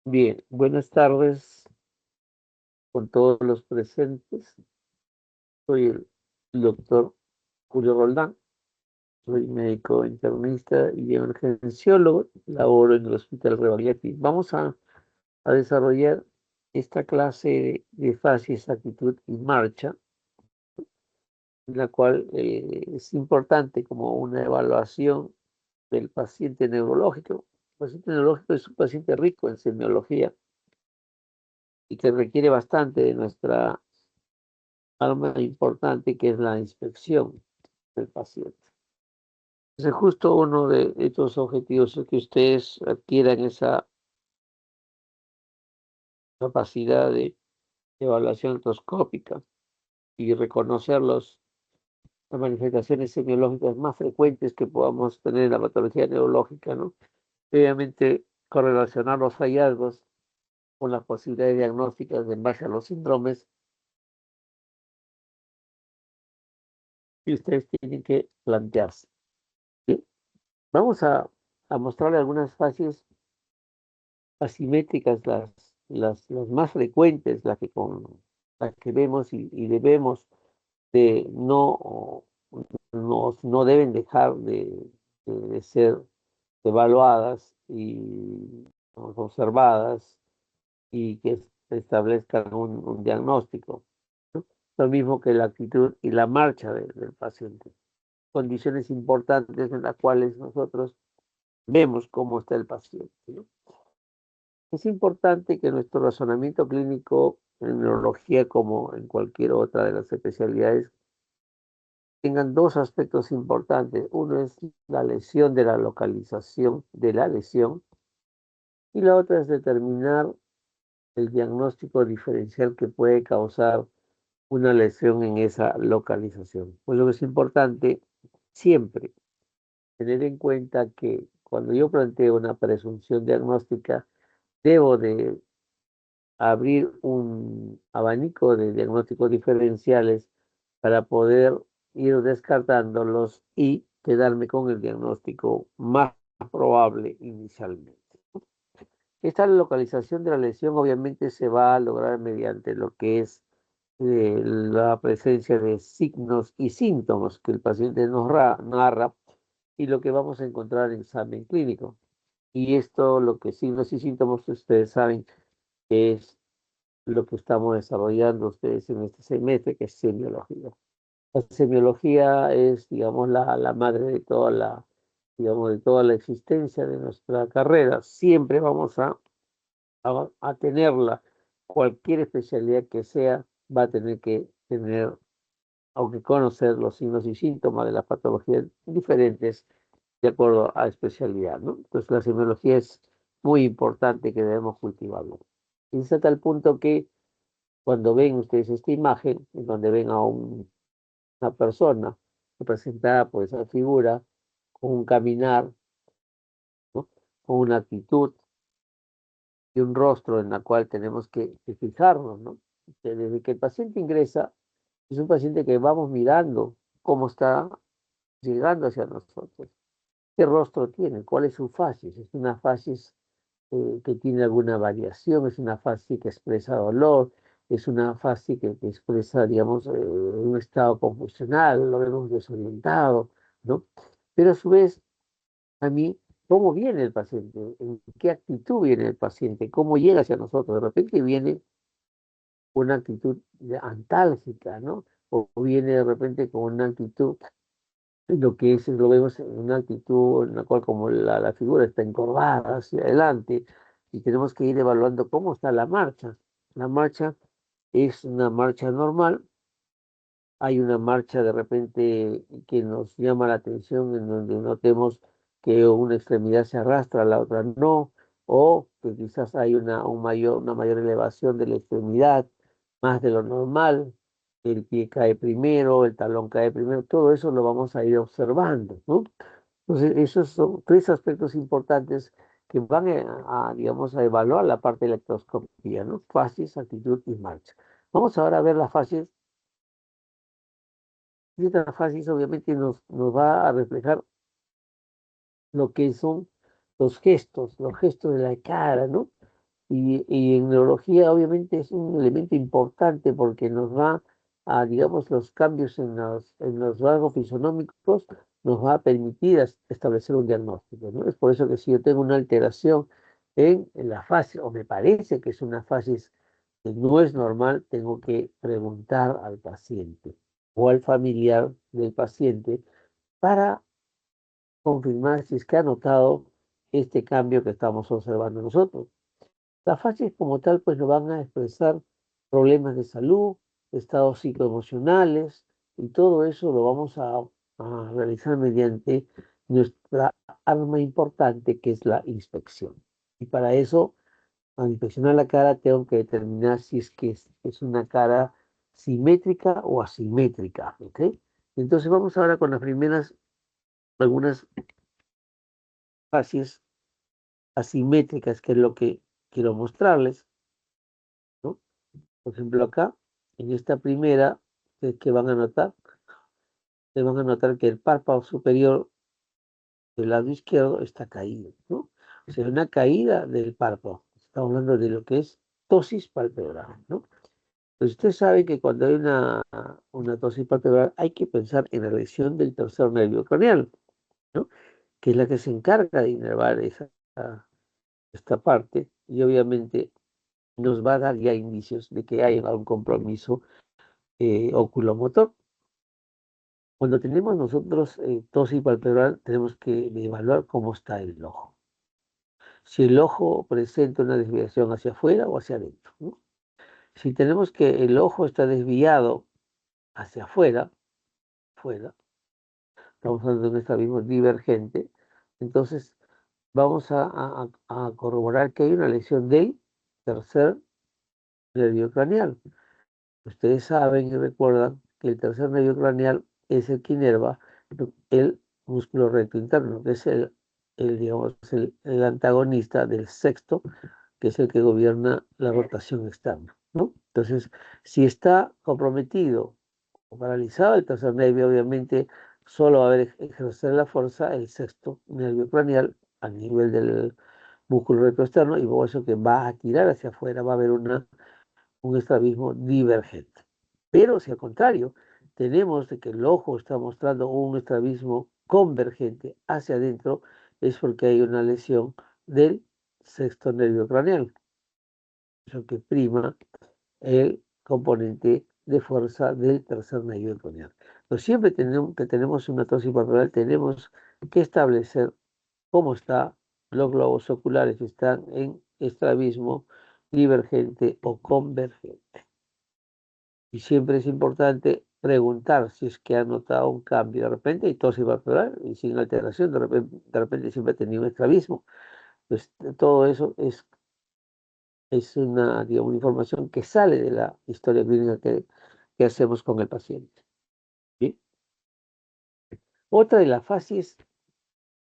Bien, buenas tardes con todos los presentes. Soy el doctor Julio Roldán, soy médico internista y emergenciólogo, laboro en el Hospital Rebagliati. Vamos a desarrollar esta clase de fases, actitud y marcha, en la cual es importante como una evaluación del paciente neurológico. El paciente neurológico es un paciente rico en semiología y que requiere bastante de nuestra arma importante que es la inspección del paciente. Entonces, justo uno de estos objetivos es que ustedes adquieran esa capacidad de evaluación endoscópica y reconocer las manifestaciones semiológicas más frecuentes que podamos tener en la patología neurológica, ¿no? Obviamente, correlacionar los hallazgos con las posibilidades diagnósticas en base a los síndromes que ustedes tienen que plantearse. ¿Sí? Vamos a mostrarle algunas fases asimétricas, las más frecuentes, las que vemos y debemos de no deben dejar de ser evaluadas y observadas y que establezcan un diagnóstico, ¿no? Lo mismo que la actitud y la marcha del paciente. Condiciones importantes en las cuales nosotros vemos cómo está el paciente, ¿no? Es importante que nuestro razonamiento clínico en neurología, como en cualquier otra de las especialidades, tengan dos aspectos importantes. Uno es la lesión de la localización de la lesión y la otra es determinar el diagnóstico diferencial que puede causar una lesión en esa localización. Pues lo que es importante siempre tener en cuenta que cuando yo planteo una presunción diagnóstica, debo de abrir un abanico de diagnósticos diferenciales para poder ir descartándolos y quedarme con el diagnóstico más probable inicialmente. Esta localización de la lesión obviamente se va a lograr mediante lo que es la presencia de signos y síntomas que el paciente nos narra y lo que vamos a encontrar en examen clínico. Y esto, lo que signos y síntomas, ustedes saben que es lo que estamos desarrollando ustedes en este semestre, que es semiología. La semiología es, digamos, la madre de toda digamos, de toda la existencia de nuestra carrera. Siempre vamos a tenerla. Cualquier especialidad que sea, va a tener que tener, aunque conocer los signos y síntomas de las patologías diferentes de acuerdo a especialidad, ¿no? Entonces, la semiología es muy importante que debemos cultivarlo. Y es a tal punto que cuando ven ustedes esta imagen, en donde ven a una persona representada por esa figura, con un caminar, ¿no? Con una actitud y un rostro en la cual tenemos que fijarnos, ¿no? Que desde que el paciente ingresa, es un paciente que vamos mirando cómo está llegando hacia nosotros. ¿Qué rostro tiene? ¿Cuál es su facies? ¿Es una facies que tiene alguna variación? ¿Es una fase que expresa dolor? ¿Es una fase que expresa, digamos, un estado confusional? Lo vemos desorientado, ¿no? Pero a su vez, a mí, ¿cómo viene el paciente? ¿En qué actitud viene el paciente? ¿Cómo llega hacia nosotros? De repente viene una actitud antálgica, ¿no? O viene de repente con una actitud, lo que es, lo vemos en una actitud en la cual como la figura está encorvada hacia adelante y tenemos que ir evaluando cómo está la marcha. La marcha es una marcha normal, hay una marcha de repente que nos llama la atención en donde notemos que una extremidad se arrastra, la otra no, o que quizás hay una mayor elevación de la extremidad, más de lo normal, el pie cae primero, el talón cae primero, todo eso lo vamos a ir observando, ¿no? Entonces, esos son tres aspectos importantes que van digamos, a evaluar la parte de la electroscopía, ¿no? Fases, actitud y marcha. Vamos ahora a ver las fases, y estas fases obviamente nos va a reflejar lo que son los gestos de la cara, ¿no? Y en neurología obviamente es un elemento importante porque nos va a, digamos, los cambios en los rasgos fisonómicos nos va a permitir establecer un diagnóstico, ¿no? Es por eso que si yo tengo una alteración en la fase, o me parece que es una fase que no es normal, tengo que preguntar al paciente o al familiar del paciente para confirmar si es que ha notado este cambio que estamos observando nosotros. Las fases como tal pues nos van a expresar problemas de salud, estados psicoemocionales y todo eso lo vamos a realizar mediante nuestra arma importante que es la inspección. Y para eso, al inspeccionar la cara, tengo que determinar si es que es una cara simétrica o asimétrica. ¿Ok? Entonces vamos ahora con las primeras, algunas fases asimétricas, que es lo que quiero mostrarles, ¿no? Por ejemplo, acá, en esta primera, que van a notar, se van a notar que el párpado superior del lado izquierdo está caído, ¿no? O sea, una caída del párpado. Estamos hablando de lo que es tosis palpebral, ¿no? Pues usted sabe que cuando hay una tosis palpebral hay que pensar en la lesión del tercer nervio craneal, ¿no? Que es la que se encarga de inervar esta parte y obviamente nos va a dar ya indicios de que hay un compromiso oculomotor. Cuando tenemos nosotros tosis palpebral, tenemos que evaluar cómo está el ojo. Si el ojo presenta una desviación hacia afuera o hacia adentro, ¿no? Si tenemos que el ojo está desviado hacia afuera, estamos hablando de un estrabismo divergente, entonces vamos a corroborar que hay una lesión del tercer nervio craneal. Ustedes saben y recuerdan que el tercer nervio craneal es el que inerva el músculo recto interno, que es digamos, el antagonista del sexto, que es el que gobierna la rotación externa, ¿no? Entonces, si está comprometido o paralizado el tercer nervio, obviamente solo va a haber ejercer la fuerza el sexto nervio craneal a nivel del músculo recto externo y por eso que va a tirar hacia afuera, va a haber un estrabismo divergente. Pero si al contrario tenemos de que el ojo está mostrando un estrabismo convergente hacia adentro, es porque hay una lesión del sexto nervio craneal, eso que prima el componente de fuerza del tercer nervio craneal. Entonces, siempre que tenemos una tosis palpebral, tenemos que establecer cómo están los globos oculares, si están en estrabismo divergente o convergente. Y siempre es importante preguntar si es que ha notado un cambio. De repente hay tosis palpebral y sin alteración, de repente siempre ha tenido un estrabismo. Pues todo eso es una, digamos, una información que sale de la historia clínica que hacemos con el paciente. ¿Sí? Otra de las fases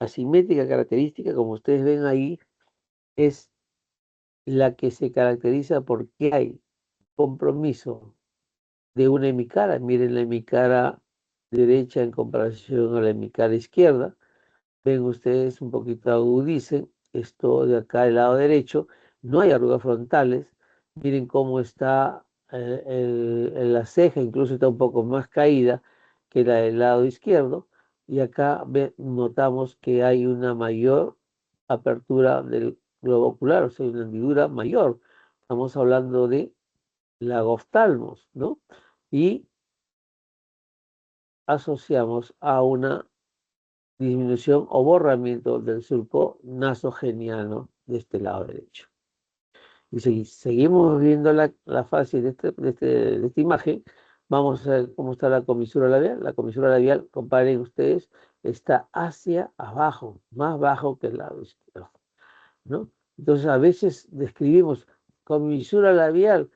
asimétricas características, como ustedes ven ahí, es la que se caracteriza porque hay compromiso de una hemicara. Miren la hemicara derecha en comparación a la hemicara izquierda. Ven ustedes un poquito agudicen. Esto de acá del lado derecho. No hay arrugas frontales. Miren cómo está la ceja, incluso está un poco más caída que la del lado izquierdo. Y acá notamos que hay una mayor apertura del globo ocular, o sea, una hendidura mayor. Estamos hablando de lagoftalmos, ¿no? Y asociamos a una disminución o borramiento del surco nasogeniano de este lado derecho. Y si seguimos viendo la fase de esta imagen, vamos a ver cómo está la comisura labial. La comisura labial, comparen ustedes, está hacia abajo, más bajo que el lado izquierdo, ¿no? Entonces a veces describimos comisura labial,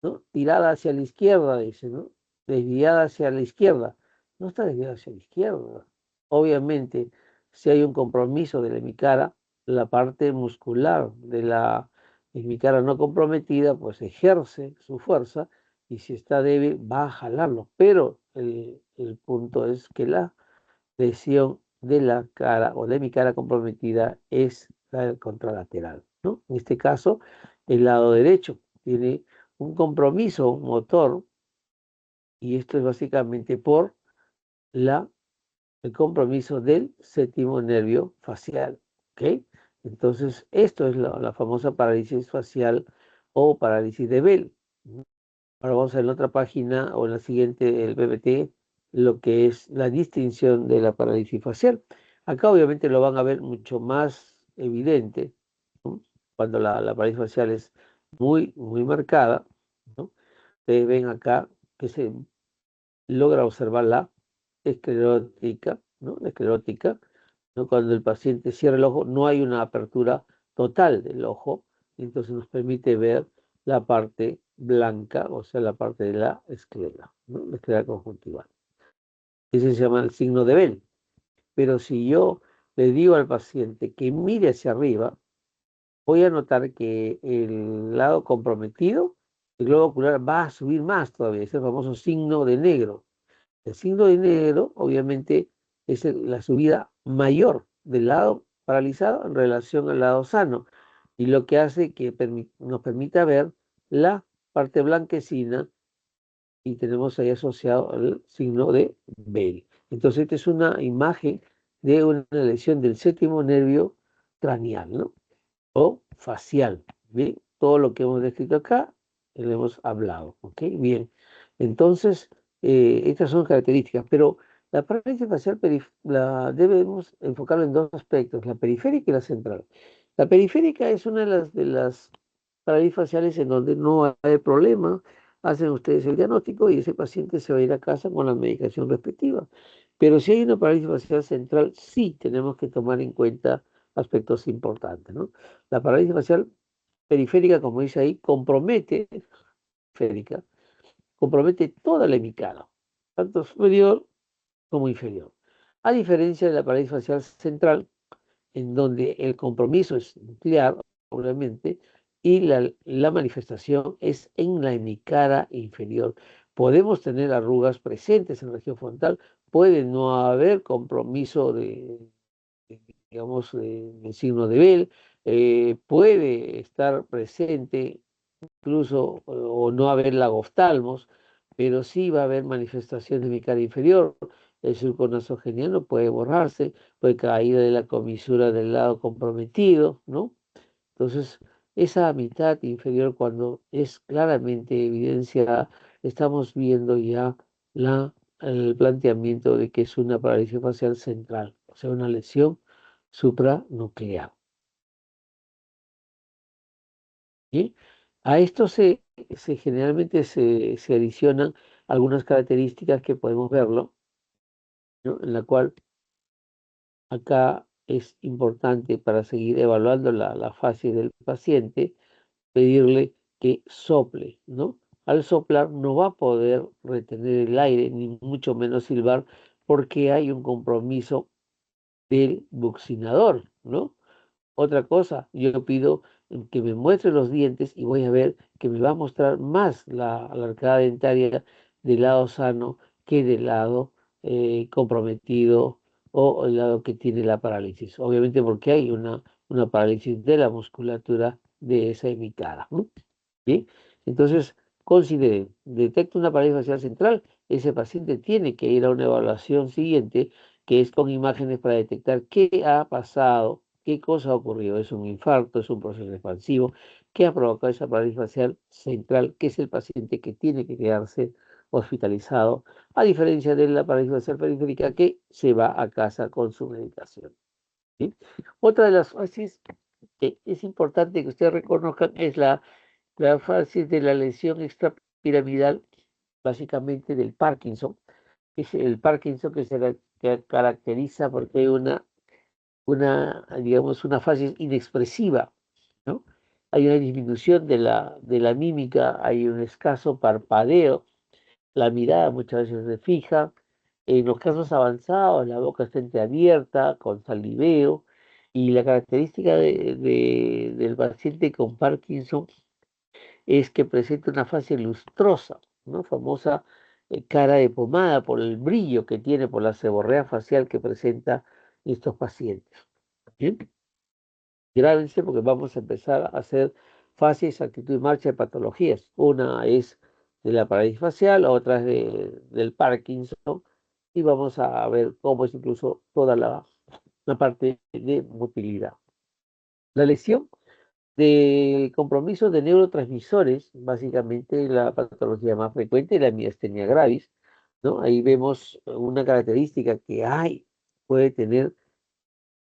¿no? Tirada hacia la izquierda, dice, ¿no? Desviada hacia la izquierda. No está desviada hacia la izquierda. Obviamente, si hay un compromiso de la hemicara, la parte muscular de la hemicara no comprometida, pues ejerce su fuerza y si está débil va a jalarlo. Pero el punto es que la lesión de la cara o de mi cara comprometida es la contralateral, ¿no? En este caso El lado derecho tiene un compromiso motor y esto es básicamente por el compromiso del séptimo nervio facial. ¿Ok? Entonces, esto es la famosa parálisis facial o parálisis de Bell. Ahora vamos a ver en la otra página o en la siguiente, el PPT, lo que es la distinción de la parálisis facial. Acá obviamente lo van a ver mucho más evidente, ¿no? Cuando la parálisis facial es muy, muy marcada, ¿no? Ustedes ven acá que se logra observar la esclerótica, ¿no? La esclerótica, ¿no? Cuando el paciente cierra el ojo, no hay una apertura total del ojo, entonces nos permite ver la parte blanca, o sea, la parte de la esclera, ¿no? La esclera conjuntival. Ese se llama el signo de Bell. Pero si yo le digo al paciente que mire hacia arriba, voy a notar que el lado comprometido, el globo ocular va a subir más todavía, es el famoso signo de negro. El signo de negro, obviamente, es la subida mayor del lado paralizado en relación al lado sano, y lo que hace que nos permita ver la parte blanquecina, y tenemos ahí asociado el signo de Bell. Entonces, esta es una imagen de una lesión del séptimo nervio craneal, ¿no? O facial. Bien, todo lo que hemos descrito acá, lo hemos hablado. ¿Ok? Bien, entonces, estas son características, pero la parálisis facial la debemos enfocarlo en dos aspectos, la periférica y la central. La periférica es una de las parálisis faciales en donde no hay problema, hacen ustedes el diagnóstico y ese paciente se va a ir a casa con la medicación respectiva. Pero si hay una parálisis facial central, sí tenemos que tomar en cuenta aspectos importantes, ¿no? La parálisis facial periférica, como dice ahí, periférica, compromete toda la hemicala, tanto superior como inferior. A diferencia de la parálisis facial central, en donde el compromiso es nuclear, obviamente, y la manifestación es en la hemicara inferior. Podemos tener arrugas presentes en la región frontal, puede no haber compromiso digamos, del signo de Bell, puede estar presente incluso o no haber lagoftalmos, pero sí va a haber manifestación de mi cara inferior. El surco nasogeniano puede borrarse, puede caída de la comisura del lado comprometido, ¿no? Entonces, esa mitad inferior, cuando es claramente evidenciada, estamos viendo ya el planteamiento de que es una parálisis facial central, o sea, una lesión supranuclear. ¿Sí? A esto generalmente se adicionan algunas características que podemos verlo, ¿no? En la cual acá es importante para seguir evaluando la fase del paciente, pedirle que sople, ¿no? Al soplar no va a poder retener el aire, ni mucho menos silbar, porque hay un compromiso del buccinador, ¿no? Otra cosa, yo pido que me muestre los dientes y voy a ver que me va a mostrar más la arcada dentaria del lado sano que del lado comprometido o el lado que tiene la parálisis. Obviamente porque hay una parálisis de la musculatura de esa hemicara, ¿no? ¿Sí? Entonces, consideren, detecta una parálisis facial central, ese paciente tiene que ir a una evaluación siguiente, que es con imágenes para detectar qué ha pasado, qué cosa ha ocurrido. ¿Es un infarto? ¿Es un proceso expansivo? ¿Qué ha provocado esa parálisis facial central? Que es el paciente que tiene que quedarse hospitalizado, a diferencia de la parálisis facial periférica que se va a casa con su medicación. ¿Sí? Otra de las fases que es importante que ustedes reconozcan es la fase de la lesión extrapiramidal, básicamente del Parkinson. Es el Parkinson que caracteriza porque hay digamos, una fase inexpresiva, ¿no? Hay una disminución de la mímica, hay un escaso parpadeo, la mirada muchas veces se fija. En los casos avanzados, la boca está entreabierta, con saliveo, y la característica del paciente con Parkinson es que presenta una fase lustrosa, ¿no? Famosa cara de pomada por el brillo que tiene, por la seborrea facial que presenta estos pacientes. ¿Bien? Grábense porque vamos a empezar a hacer fases, actitud y marcha de patologías. Una es de la parálisis facial, otra es del Parkinson, y vamos a ver cómo es incluso toda la parte de motilidad. La lesión del compromiso de neurotransmisores, básicamente la patología más frecuente es la miastenia gravis, ¿no? Ahí vemos una característica que puede tener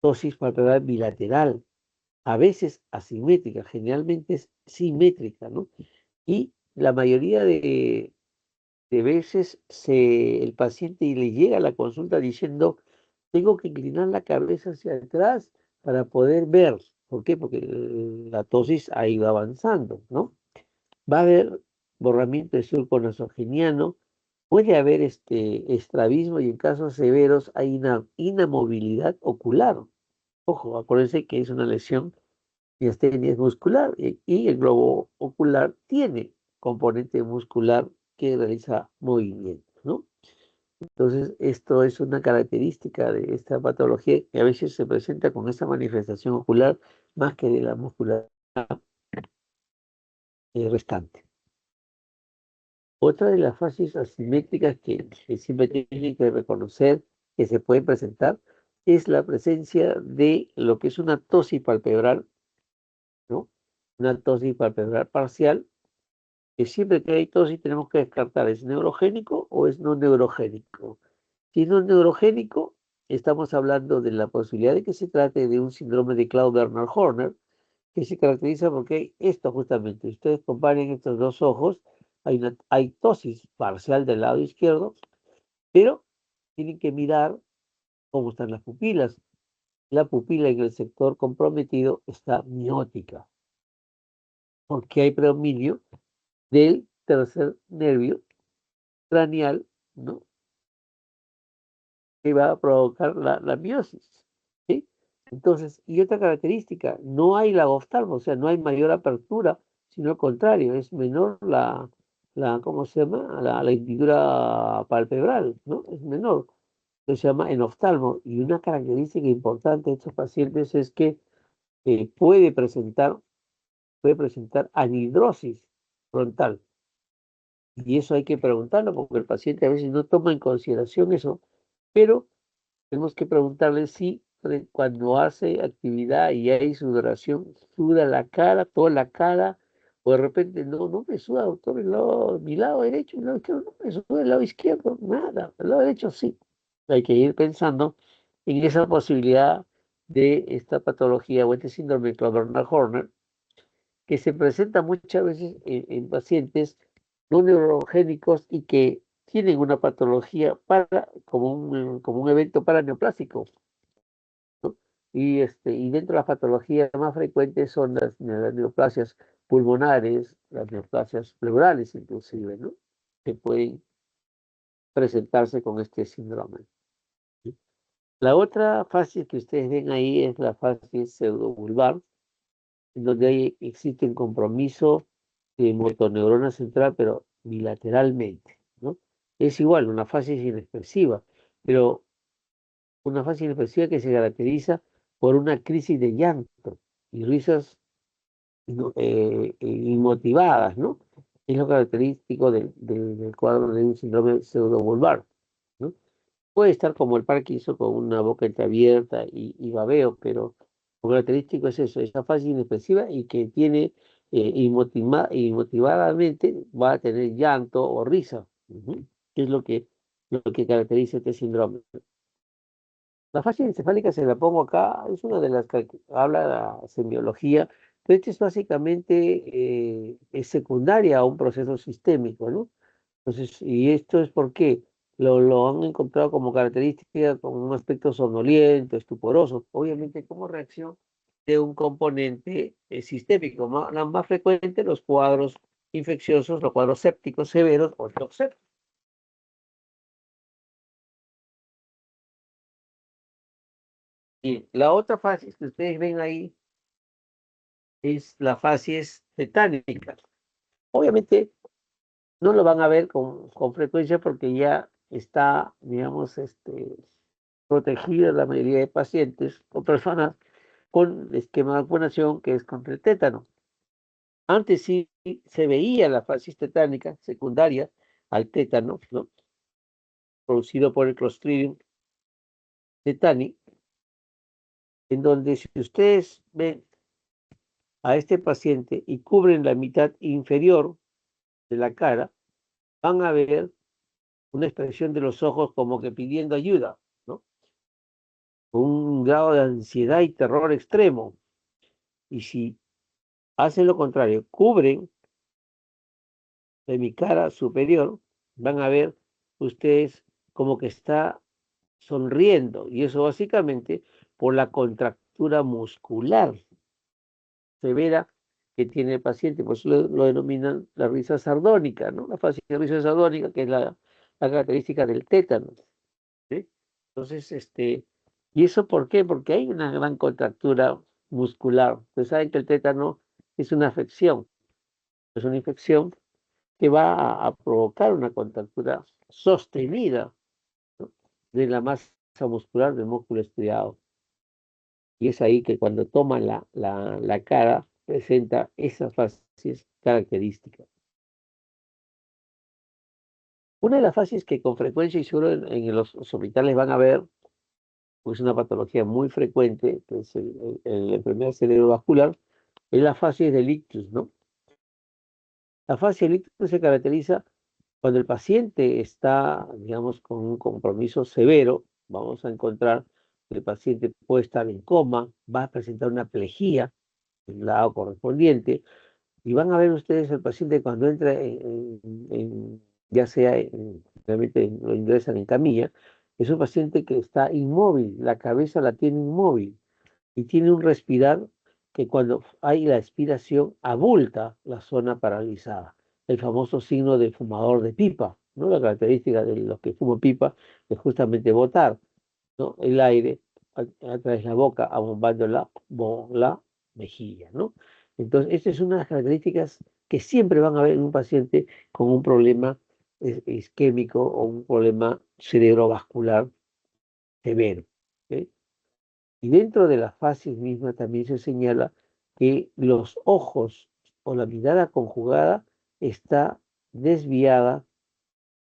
tosis palpebral bilateral, a veces asimétrica, generalmente es simétrica, ¿no? Y la mayoría de veces el paciente le llega a la consulta diciendo, tengo que inclinar la cabeza hacia atrás para poder ver. ¿Por qué? Porque la tosis ha ido avanzando, ¿no? Va a haber borramiento de surco nasogeniano, puede haber estrabismo y en casos severos hay una inamovilidad ocular. Ojo, acuérdense que es una lesión miastenia es muscular y el globo ocular tiene componente muscular que realiza movimientos, ¿no? Entonces, esto es una característica de esta patología que a veces se presenta con esa manifestación ocular más que de la muscular restante. Otra de las fases asimétricas que siempre tienen que reconocer que se pueden presentar es la presencia de lo que es una tosis palpebral, ¿no? Una tosis palpebral parcial, que siempre que hay tosis tenemos que descartar, ¿es neurogénico o es no neurogénico? Si no es neurogénico, estamos hablando de la posibilidad de que se trate de un síndrome de Claude-Bernard-Horner, que se caracteriza porque esto justamente, ustedes comparen estos dos ojos, hay tosis parcial del lado izquierdo, pero tienen que mirar cómo están las pupilas. La pupila en el sector comprometido está miótica, porque hay predominio del tercer nervio craneal, ¿no? Que va a provocar la miosis, ¿sí? Entonces, y otra característica, no hay lagoftalmo, o sea, no hay mayor apertura, sino al contrario, es menor ¿cómo se llama? La hendidura palpebral, ¿no? Es menor, que se llama enoftalmo. Y una característica importante de estos pacientes es que puede presentar anhidrosis frontal. Y eso hay que preguntarlo porque el paciente a veces no toma en consideración eso, pero tenemos que preguntarle si cuando hace actividad y hay sudoración, suda la cara, toda la cara, o de repente no me suda, doctor, mi lado derecho, mi lado izquierdo, no me suda el lado izquierdo, nada, el lado derecho sí. Hay que ir pensando en esa posibilidad de esta patología o este síndrome de Claude-Bernard-Horner, que se presenta muchas veces en pacientes no neurogénicos y que tienen una patología como un evento paraneoplásico, ¿no? Y dentro de las patologías más frecuentes son las neoplasias pulmonares, las neoplasias pleurales inclusive, ¿no? Que pueden presentarse con este síndrome, ¿sí? La otra fase que ustedes ven ahí es la fase pseudovulvar, en donde existe un compromiso de motoneurona central, pero bilateralmente, ¿no? Es igual, una fase inexpresiva, pero una fase inexpresiva que se caracteriza por una crisis de llanto y risas inmotivadas, ¿no? Es lo característico del cuadro de un síndrome pseudovulvar, ¿no? Puede estar como el Parkinson con una boca entreabierta y babeo, pero lo característico es eso, esa fase inexpresiva y que tiene inmotivadamente va a tener llanto o risa, que es lo que caracteriza este síndrome. La fase encefálica se la pongo acá, es una de las que habla la semiología, pero esta es básicamente es secundaria a un proceso sistémico, ¿no? Entonces, y esto es porque lo han encontrado como característica, como un aspecto somnoliento, estuporoso, obviamente como reacción de un componente sistémico, la más frecuente, los cuadros infecciosos, los cuadros sépticos severos o shock séptico. Y la otra fase que ustedes ven ahí es la fase tetánica. Obviamente no lo van a ver con frecuencia porque ya está, digamos, protegida la mayoría de pacientes o personas con esquema de vacunación que es contra el tétano. Antes sí se veía la fascia tetánica secundaria al tétano, ¿no? Producido por el Clostridium tetani, en donde si ustedes ven a este paciente y cubren la mitad inferior de la cara, van a ver una expresión de los ojos como que pidiendo ayuda, ¿no? Un grado de ansiedad y terror extremo. Y si hacen lo contrario, cubren de mi cara superior, van a ver ustedes como que está sonriendo. Y eso básicamente por la contractura muscular severa que tiene el paciente. Por eso lo denominan la risa sardónica, ¿no? La fase de risa sardónica, que es la característica del tétano, ¿sí? Entonces, ¿y eso por qué? Porque hay una gran contractura muscular. Ustedes saben que el tétano es una afección, es una infección que va a provocar una contractura sostenida, ¿no? De la masa muscular del músculo estriado. Y es ahí que cuando toman la cara presenta esas fases características. Una de las fases que con frecuencia y seguro en los hospitales van a ver, pues es una patología muy frecuente, que es la enfermedad cerebrovascular, es la fase del ictus, ¿no? La fase del ictus se caracteriza cuando el paciente está, digamos, con un compromiso severo. Vamos a encontrar que el paciente puede estar en coma, va a presentar una plejía en el lado correspondiente, y van a ver ustedes al paciente cuando entra ya sea realmente lo ingresan en camilla, es un paciente que está inmóvil, la cabeza la tiene inmóvil y tiene un respirar que cuando hay la expiración abulta la zona paralizada. El famoso signo de fumador de pipa, ¿no? La característica de los que fuman pipa es justamente botar, ¿no? El aire a través de la boca, abombando la mejilla, ¿no? Entonces, esta es una de las características que siempre van a ver en un paciente con un problema isquémico o un problema cerebrovascular severo, ¿ok? Y dentro de la fases misma también se señala que los ojos o la mirada conjugada está desviada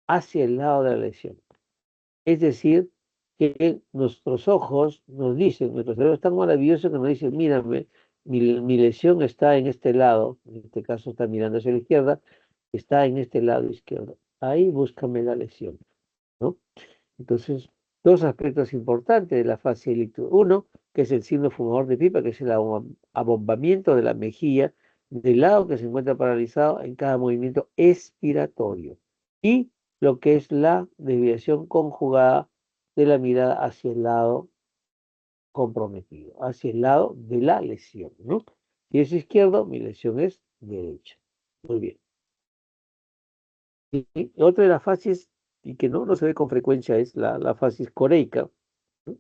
hacia el lado de la lesión. Es decir, que nuestros ojos nos dicen, nuestro cerebro es tan maravilloso que nos dice, mírame, mi lesión está en este lado, en este caso está mirando hacia la izquierda, está en este lado izquierdo. Ahí búscame la lesión, ¿no? Entonces, dos aspectos importantes de la fase ictus. Uno, que es el signo fumador de pipa, que es el abombamiento de la mejilla del lado que se encuentra paralizado en cada movimiento expiratorio. Y lo que es la desviación conjugada de la mirada hacia el lado comprometido, hacia el lado de la lesión, ¿no? Si es izquierdo, mi lesión es derecha. Muy bien. Y otra de las fases, y que no se ve con frecuencia, es la fasis coreica, ¿no?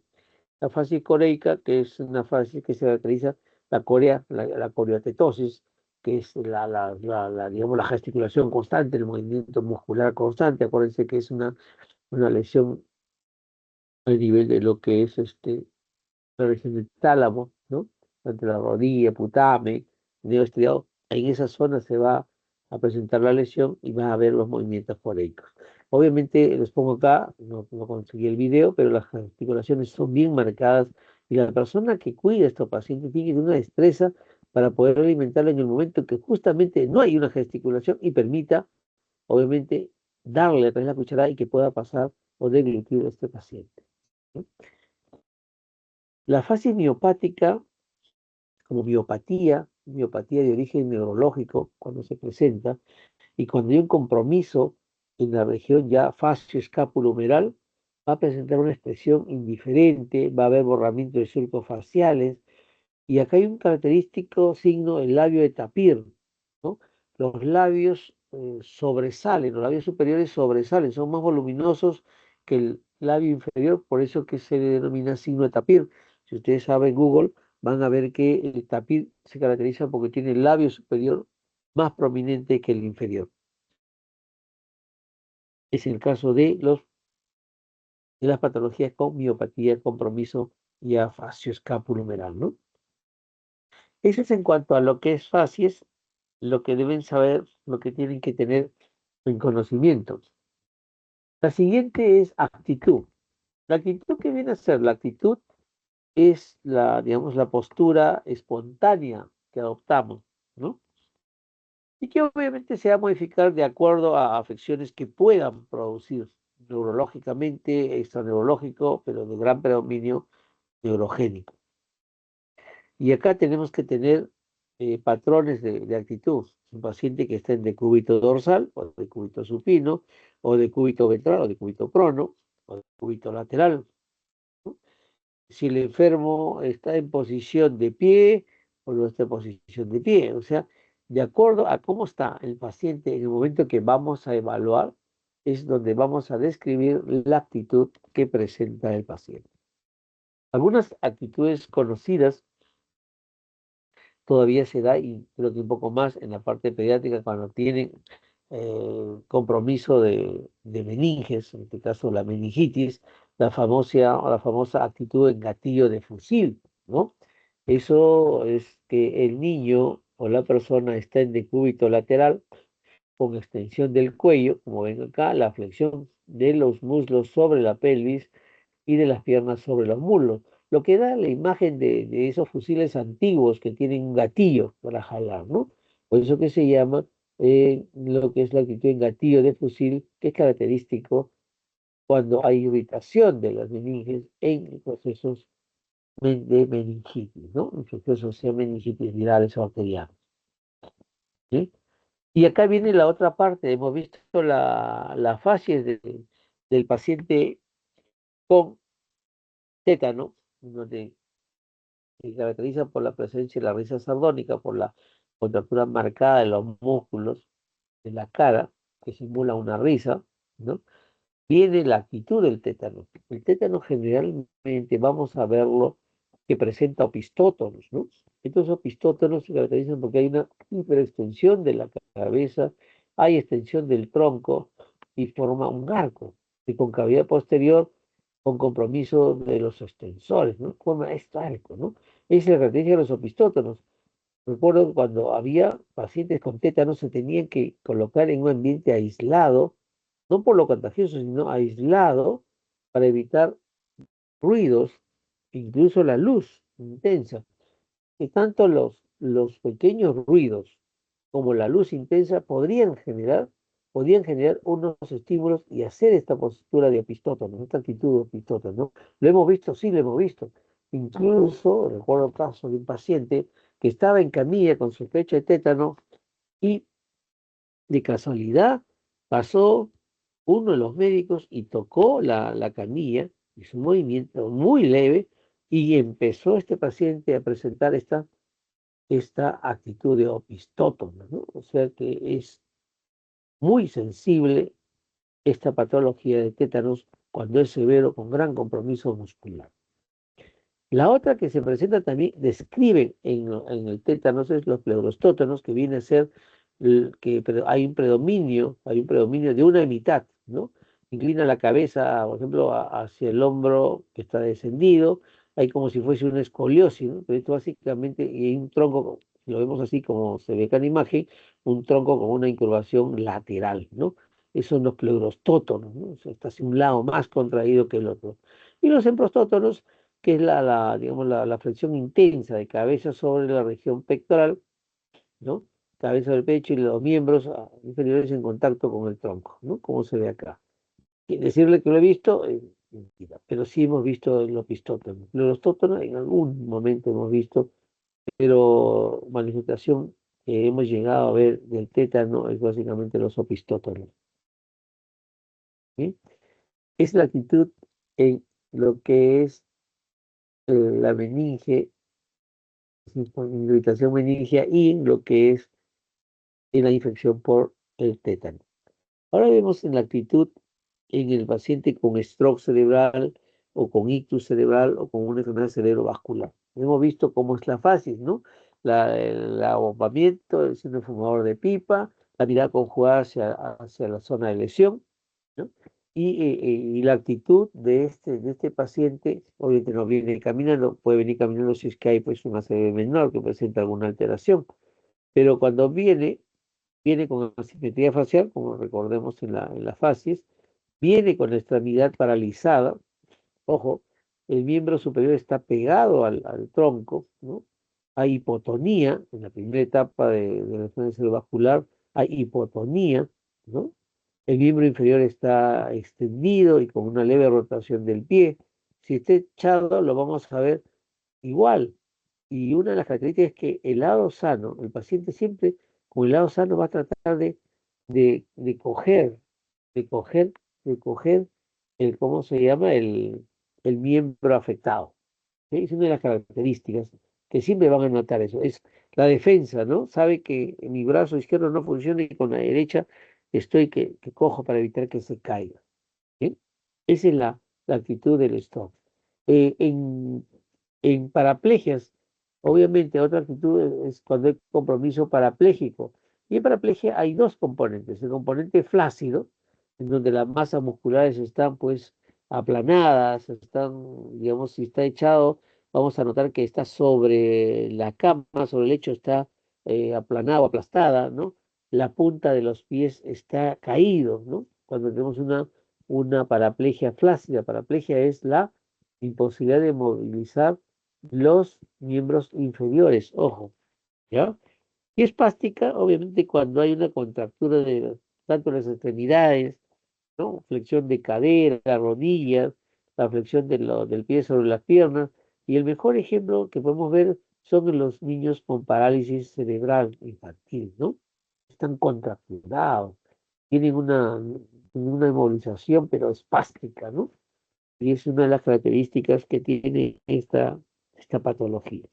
La fase coreica, que es una fase que se caracteriza la corea, la coreatetosis, que es digamos, la gesticulación constante, el movimiento muscular constante. Acuérdense que es una lesión a nivel de lo que es la región del tálamo, ¿no? Entre la rodilla, putamen, dedo estriado. En esa zona se va a presentar la lesión y va a ver los movimientos coreicos. Obviamente, los pongo acá, no conseguí el video, pero las articulaciones son bien marcadas y la persona que cuida a estos pacientes tiene que tener una destreza para poder alimentarlo en el momento que justamente no hay una gesticulación y permita, obviamente, darle a través de la cucharada y que pueda pasar o deglutir a este paciente, ¿no? La fase miopática, como miopatía de origen neurológico, cuando se presenta, y cuando hay un compromiso en la región ya fascio-escapulohumeral, va a presentar una expresión indiferente, va a haber borramiento de surcos faciales, y acá hay un característico signo del labio de tapir, ¿no? Los labios sobresalen, los labios superiores sobresalen, son más voluminosos que el labio inferior, por eso que se le denomina signo de tapir. Si ustedes saben Google, van a ver que el tapir se caracteriza porque tiene el labio superior más prominente que el inferior. Es el caso de las patologías con miopatía, compromiso ya fascio-escapulohumeral, ¿no? Eso es en cuanto a lo que es facies. lo que deben saber, lo que tienen que tener en conocimiento. La siguiente es actitud. La actitud que viene a ser, la actitud es la, digamos, la postura espontánea que adoptamos, ¿no? Y que obviamente se va a modificar de acuerdo a afecciones que puedan producir neurológicamente, extraneurológico, pero de gran predominio neurogénico. Y acá tenemos que tener patrones de actitud. Un paciente que esté en decúbito dorsal, o decúbito supino, o decúbito ventral, o decúbito prono, o decúbito lateral. Si el enfermo está en posición de pie o no está en posición de pie. O sea, de acuerdo a cómo está el paciente en el momento que vamos a evaluar, es donde vamos a describir la actitud que presenta el paciente. Algunas actitudes conocidas todavía se da, y creo que un poco más en la parte pediátrica, cuando tienen compromiso de meninges, en este caso la meningitis, la famosa actitud en gatillo de fusil, ¿no? Eso es que el niño o la persona está en decúbito lateral con extensión del cuello, como ven acá, la flexión de los muslos sobre la pelvis y de las piernas sobre los muslos, lo que da la imagen de esos fusiles antiguos que tienen un gatillo para jalar, ¿no? Por eso que se llama lo que es la actitud en gatillo de fusil, que es característico cuando hay irritación de las meninges en procesos de meningitis, ¿no? En procesos sea meningitis virales o bacterianos, ¿sí? Y acá viene la otra parte, hemos visto la facies del paciente con tétano, donde se caracteriza por la presencia de la risa sardónica, por la contractura marcada de los músculos de la cara, que simula una risa, ¿no? Viene la actitud del tétano. El tétano generalmente vamos a verlo que presenta opistótonos, ¿no? Estos opistótonos se caracterizan porque hay una hiperextensión de la cabeza, hay extensión del tronco y forma un arco de concavidad posterior con compromiso de los extensores, ¿no? Forma este arco, ¿no? Esa es la característica de los opistótonos. Recuerdo que cuando había pacientes con tétanos se tenían que colocar en un ambiente aislado, no por lo contagioso, sino aislado para evitar ruidos, incluso la luz intensa, que tanto los pequeños ruidos como la luz intensa podían generar unos estímulos y hacer esta postura de opistótono, esta actitud de opistótono, ¿no? Lo hemos visto, sí, lo hemos visto. Incluso recuerdo el caso de un paciente que estaba en camilla con sospecha de tétano y de casualidad pasó uno de los médicos y tocó la camilla, hizo un movimiento muy leve y empezó este paciente a presentar esta actitud de opistótono, ¿no? O sea que es muy sensible esta patología de tétanos cuando es severo con gran compromiso muscular. La otra que se presenta también, describen en el tétanos, es los pleurostótonos, que viene a ser hay un predominio de una mitad, ¿no? Inclina la cabeza, por ejemplo, hacia el hombro que está descendido, hay como si fuese una escoliosis, ¿no? Pero esto básicamente, y hay un tronco, lo vemos así como se ve acá en imagen, un tronco con una incurvación lateral, ¿no? Esos son los pleurostótonos, ¿no? O sea, está hacia un lado más contraído que el otro. Y los emprostótonos, que es digamos, la flexión intensa de cabeza sobre la región pectoral, ¿no? Cabeza del pecho y los miembros inferiores en contacto con el tronco, ¿no? Como se ve acá. Y decirle que lo he visto, mentira, pero sí hemos visto el opistótono. Los opistótonos en algún momento hemos visto, pero manifestación que hemos llegado a ver del tétano es básicamente los opistótonos, ¿sí? Es la actitud en lo que es la meninge, irritación meningia y lo que es en la infección por el tétano. Ahora vemos en la actitud en el paciente con stroke cerebral o con ictus cerebral o con una enfermedad cerebrovascular. Hemos visto cómo es la fases, ¿no? El abombamiento, el síndrome fumador de pipa, la mirada conjugada hacia la zona de lesión, ¿no? Y la actitud de este paciente, obviamente no viene caminando, puede venir caminando si es que hay pues una ACV menor que presenta alguna alteración, pero cuando viene con asimetría facial, como recordemos en la facies, viene con la extremidad paralizada. Ojo, el miembro superior está pegado al tronco, ¿no? Hay hipotonía, en la primera etapa de la enfermedad cerebrovascular hay hipotonía, ¿no? El miembro inferior está extendido y con una leve rotación del pie. Si está echado, lo vamos a ver igual. Y una de las características es que el lado sano, el paciente siempre con el lado sano va a tratar de coger, de coger, de coger ¿cómo se llama? El miembro afectado. ¿Sí? Es una de las características que siempre van a notar eso. Es la defensa, ¿no? Sabe que mi brazo izquierdo no funciona y con la derecha estoy que cojo para evitar que se caiga. ¿Sí? Esa es la actitud del stop. Eh, en, en paraplegias, obviamente, otra actitud es cuando hay compromiso parapléjico. Y en paraplegia hay dos componentes. El componente flácido, en donde las masas musculares están pues aplanadas, están, digamos, si está echado, vamos a notar que está sobre la cama, sobre el lecho está aplanado, aplastada, ¿no? La punta de los pies está caído, ¿no? Cuando tenemos una paraplegia flácida, paraplegia es la imposibilidad de movilizar los miembros inferiores, ojo, ¿ya? Y espástica, obviamente, cuando hay una contractura de tanto las extremidades, ¿no? Flexión de cadera, rodillas, la flexión del pie sobre las piernas. Y el mejor ejemplo que podemos ver son en los niños con parálisis cerebral infantil, ¿no? Están contracturados, tienen una inmovilización, pero espástica, ¿no? Y es una de las características que tiene esta patología.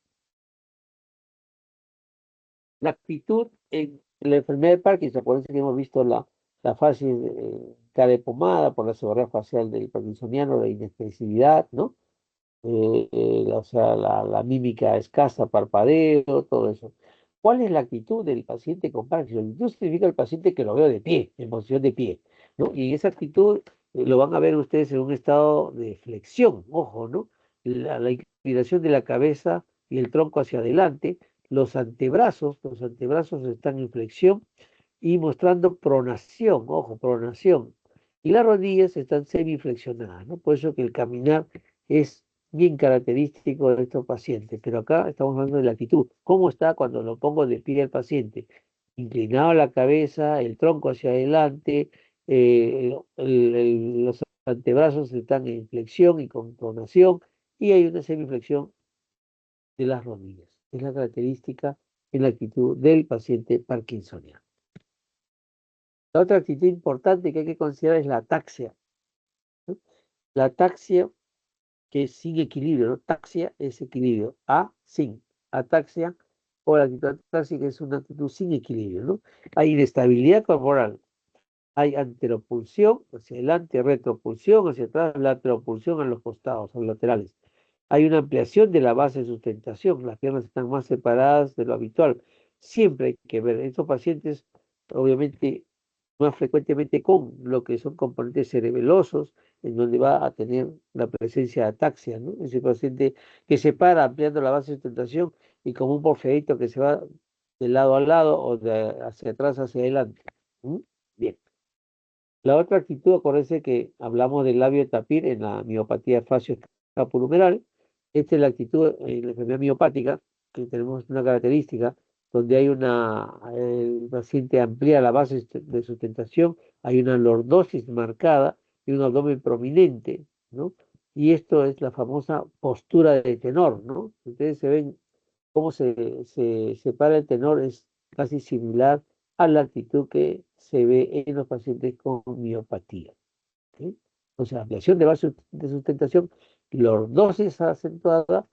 La actitud en la enfermedad de Parkinson, por eso que hemos visto la fase cara de pomada por la severidad facial del parkinsoniano, la inexpresividad, ¿no? O sea, la mímica escasa, parpadeo, todo eso. ¿Cuál es la actitud del paciente con Parkinson? La actitud significa el paciente que lo veo de pie, en posición de pie, ¿no? Y esa actitud lo van a ver ustedes en un estado de flexión, ojo, ¿no? La inclinación de la cabeza y el tronco hacia adelante, los antebrazos están en flexión y mostrando pronación, ojo, pronación. Y las rodillas están semiflexionadas, ¿no? Por eso que el caminar es bien característico de estos pacientes. Pero acá estamos hablando de la actitud. ¿Cómo está cuando lo pongo de pie al paciente? Inclinado la cabeza, el tronco hacia adelante, los antebrazos están en flexión y con pronación, y hay una semiflexión de las rodillas. Es la característica en la actitud del paciente parkinsoniano. La otra actitud importante que hay que considerar es la ataxia, ¿no? La ataxia que es sin equilibrio, ¿no? Taxia es equilibrio, sin, ataxia o la actitud atáxica es una actitud sin equilibrio, ¿no? Hay inestabilidad corporal, hay anteropulsión hacia adelante, retropulsión hacia atrás, lateropulsión a los costados, a los laterales. Hay una ampliación de la base de sustentación, las piernas están más separadas de lo habitual. Siempre hay que ver, estos pacientes, obviamente, más frecuentemente con lo que son componentes cerebelosos, en donde va a tener la presencia de ataxia, ¿no? Ese paciente que se para ampliando la base de sustentación y como un porfirito que se va de lado a lado o hacia atrás hacia adelante. ¿Mm? Bien. La otra actitud, acuérdense que hablamos del labio de tapir en la miopatía facio-escapulohumeral. Esta es la actitud en la enfermedad miopática, que tenemos una característica donde el paciente amplía la base de sustentación, hay una lordosis marcada y un abdomen prominente, ¿no? Y esto es la famosa postura de tenor, ¿no? Ustedes se ven cómo se separa el tenor, es casi similar a la actitud que se ve en los pacientes con miopatía. ¿Sí? O sea, ampliación de base de sustentación, lordosis acentuada.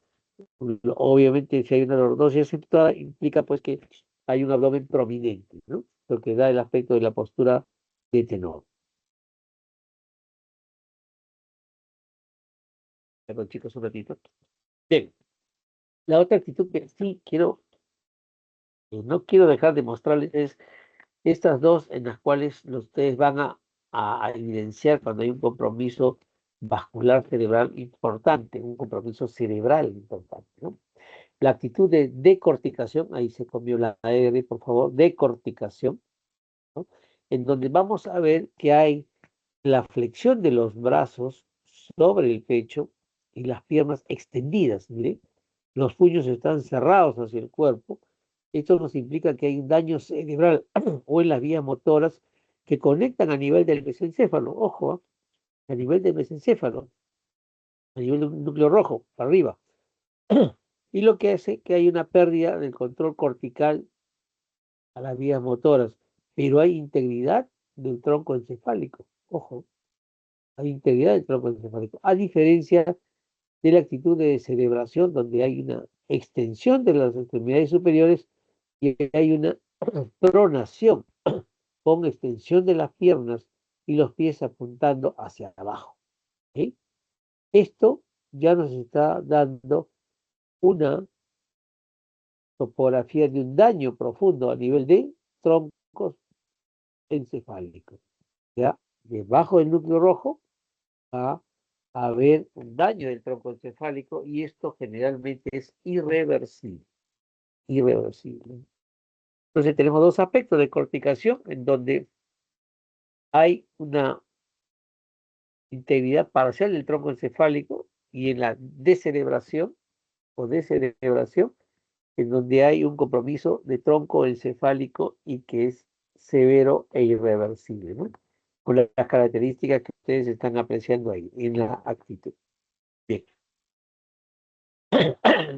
Obviamente, si hay una lordosis acentuada, implica pues que hay un abdomen prominente, ¿no? Lo que da el aspecto de la postura de tenor. Perdón, chicos, un ratito. Bien, la otra actitud que sí no quiero dejar de mostrarles es estas dos en las cuales ustedes van a evidenciar cuando hay un compromiso vascular cerebral importante, un compromiso cerebral importante, ¿no? la actitud de decorticación, ahí se comió la R, por favor, decorticación, ¿no? En donde vamos a ver que hay la flexión de los brazos sobre el pecho y las piernas extendidas, mire, los puños están cerrados hacia el cuerpo. Esto nos implica que hay un daño cerebral o en las vías motoras que conectan a nivel del mesencéfalo, ojo, a nivel del mesencéfalo, a nivel del núcleo rojo, para arriba. Y lo que hace que hay una pérdida del control cortical a las vías motoras, pero hay integridad del tronco encefálico, ojo, hay integridad del tronco encefálico, a diferencia de la actitud de cerebración, donde hay una extensión de las extremidades superiores y hay una pronación con extensión de las piernas y los pies apuntando hacia abajo. ¿Sí? Esto ya nos está dando una topografía de un daño profundo a nivel de troncos encefálicos. Ya debajo del núcleo rojo va a haber un daño del tronco encefálico y esto generalmente es irreversible. Irreversible. Entonces tenemos dos aspectos de corticación en donde hay una integridad parcial del tronco encefálico y en la descerebración o descerebración en donde hay un compromiso de tronco encefálico y que es severo e irreversible, ¿no? Con las características que ustedes están apreciando ahí en la actitud. Bien.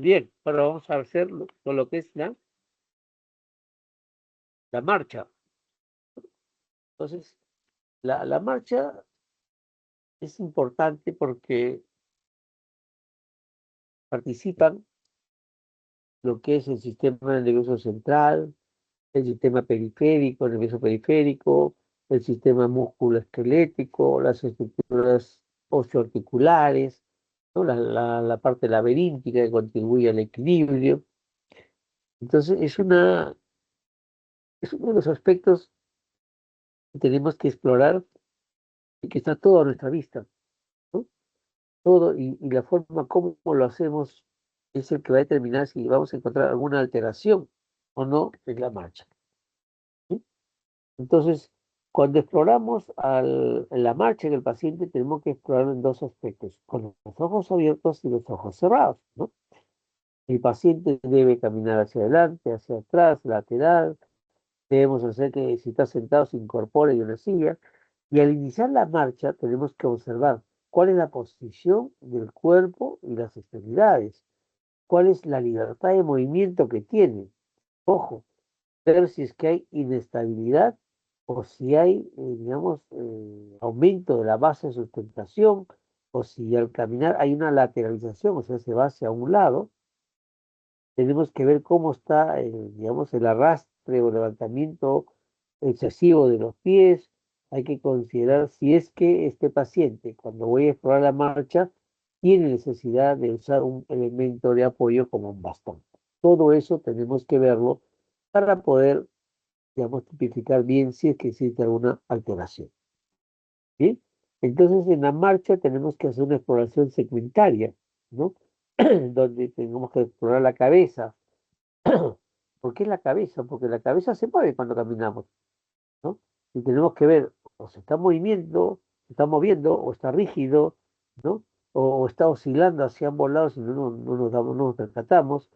Bien, ahora vamos a hacer con lo que es la marcha. Entonces, la marcha es importante porque participan lo que es el sistema nervioso central, el sistema periférico, nervioso periférico, el sistema musculoesquelético, las estructuras osteoarticulares, ¿no? La parte laberíntica que contribuye al equilibrio. Entonces, es uno de los aspectos que tenemos que explorar y que está todo a nuestra vista, ¿no? Todo y la forma como lo hacemos es el que va a determinar si vamos a encontrar alguna alteración o no en la marcha. ¿Sí? Entonces, cuando exploramos la marcha en el paciente, tenemos que explorarlo en dos aspectos, con los ojos abiertos y los ojos cerrados, ¿no? El paciente debe caminar hacia adelante, hacia atrás, lateral. Debemos hacer que si está sentado se incorpore de una silla. Y al iniciar la marcha tenemos que observar cuál es la posición del cuerpo y las extremidades, cuál es la libertad de movimiento que tiene. Ojo, ver si es que hay inestabilidad o si hay, digamos, aumento de la base de sustentación o si al caminar hay una lateralización, o sea, se va hacia un lado. Tenemos que ver cómo está, digamos, el arrastre o levantamiento excesivo de los pies. Hay que considerar si es que este paciente, cuando voy a explorar la marcha, tiene necesidad de usar un elemento de apoyo como un bastón. Todo eso tenemos que verlo para poder, digamos, tipificar bien si es que existe alguna alteración. ¿Bien? Entonces, en la marcha tenemos que hacer una exploración segmentaria, ¿no? Donde tenemos que explorar la cabeza. ¿Por qué la cabeza? Porque la cabeza se mueve cuando caminamos, ¿no? Y tenemos que ver, o se está moviendo, se está moviendo, o está rígido, ¿no? O está oscilando hacia ambos lados y no nos percatamos.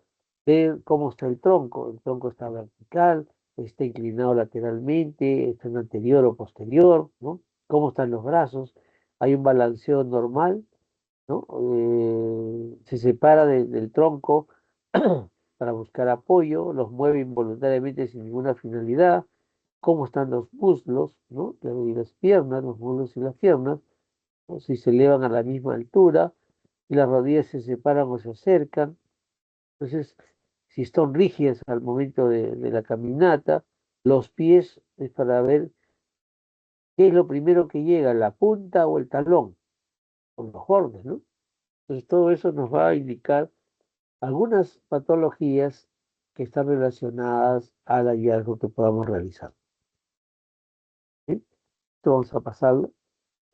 Ver cómo está el tronco está vertical, está inclinado lateralmente, está en anterior o posterior, ¿no? Cómo están los brazos, hay un balanceo normal, ¿no? Se separa del tronco para buscar apoyo, los mueve involuntariamente sin ninguna finalidad, cómo están los muslos, ¿no? Y las piernas, los muslos y las piernas, ¿no? Si se elevan a la misma altura, y las rodillas se separan o se acercan. Entonces, si están rígidas al momento de la caminata, los pies es para ver qué es lo primero que llega, la punta o el talón, o los bordes, ¿no? Entonces, todo eso nos va a indicar algunas patologías que están relacionadas al hallazgo que podamos realizar. ¿Sí? Esto vamos a pasarlo.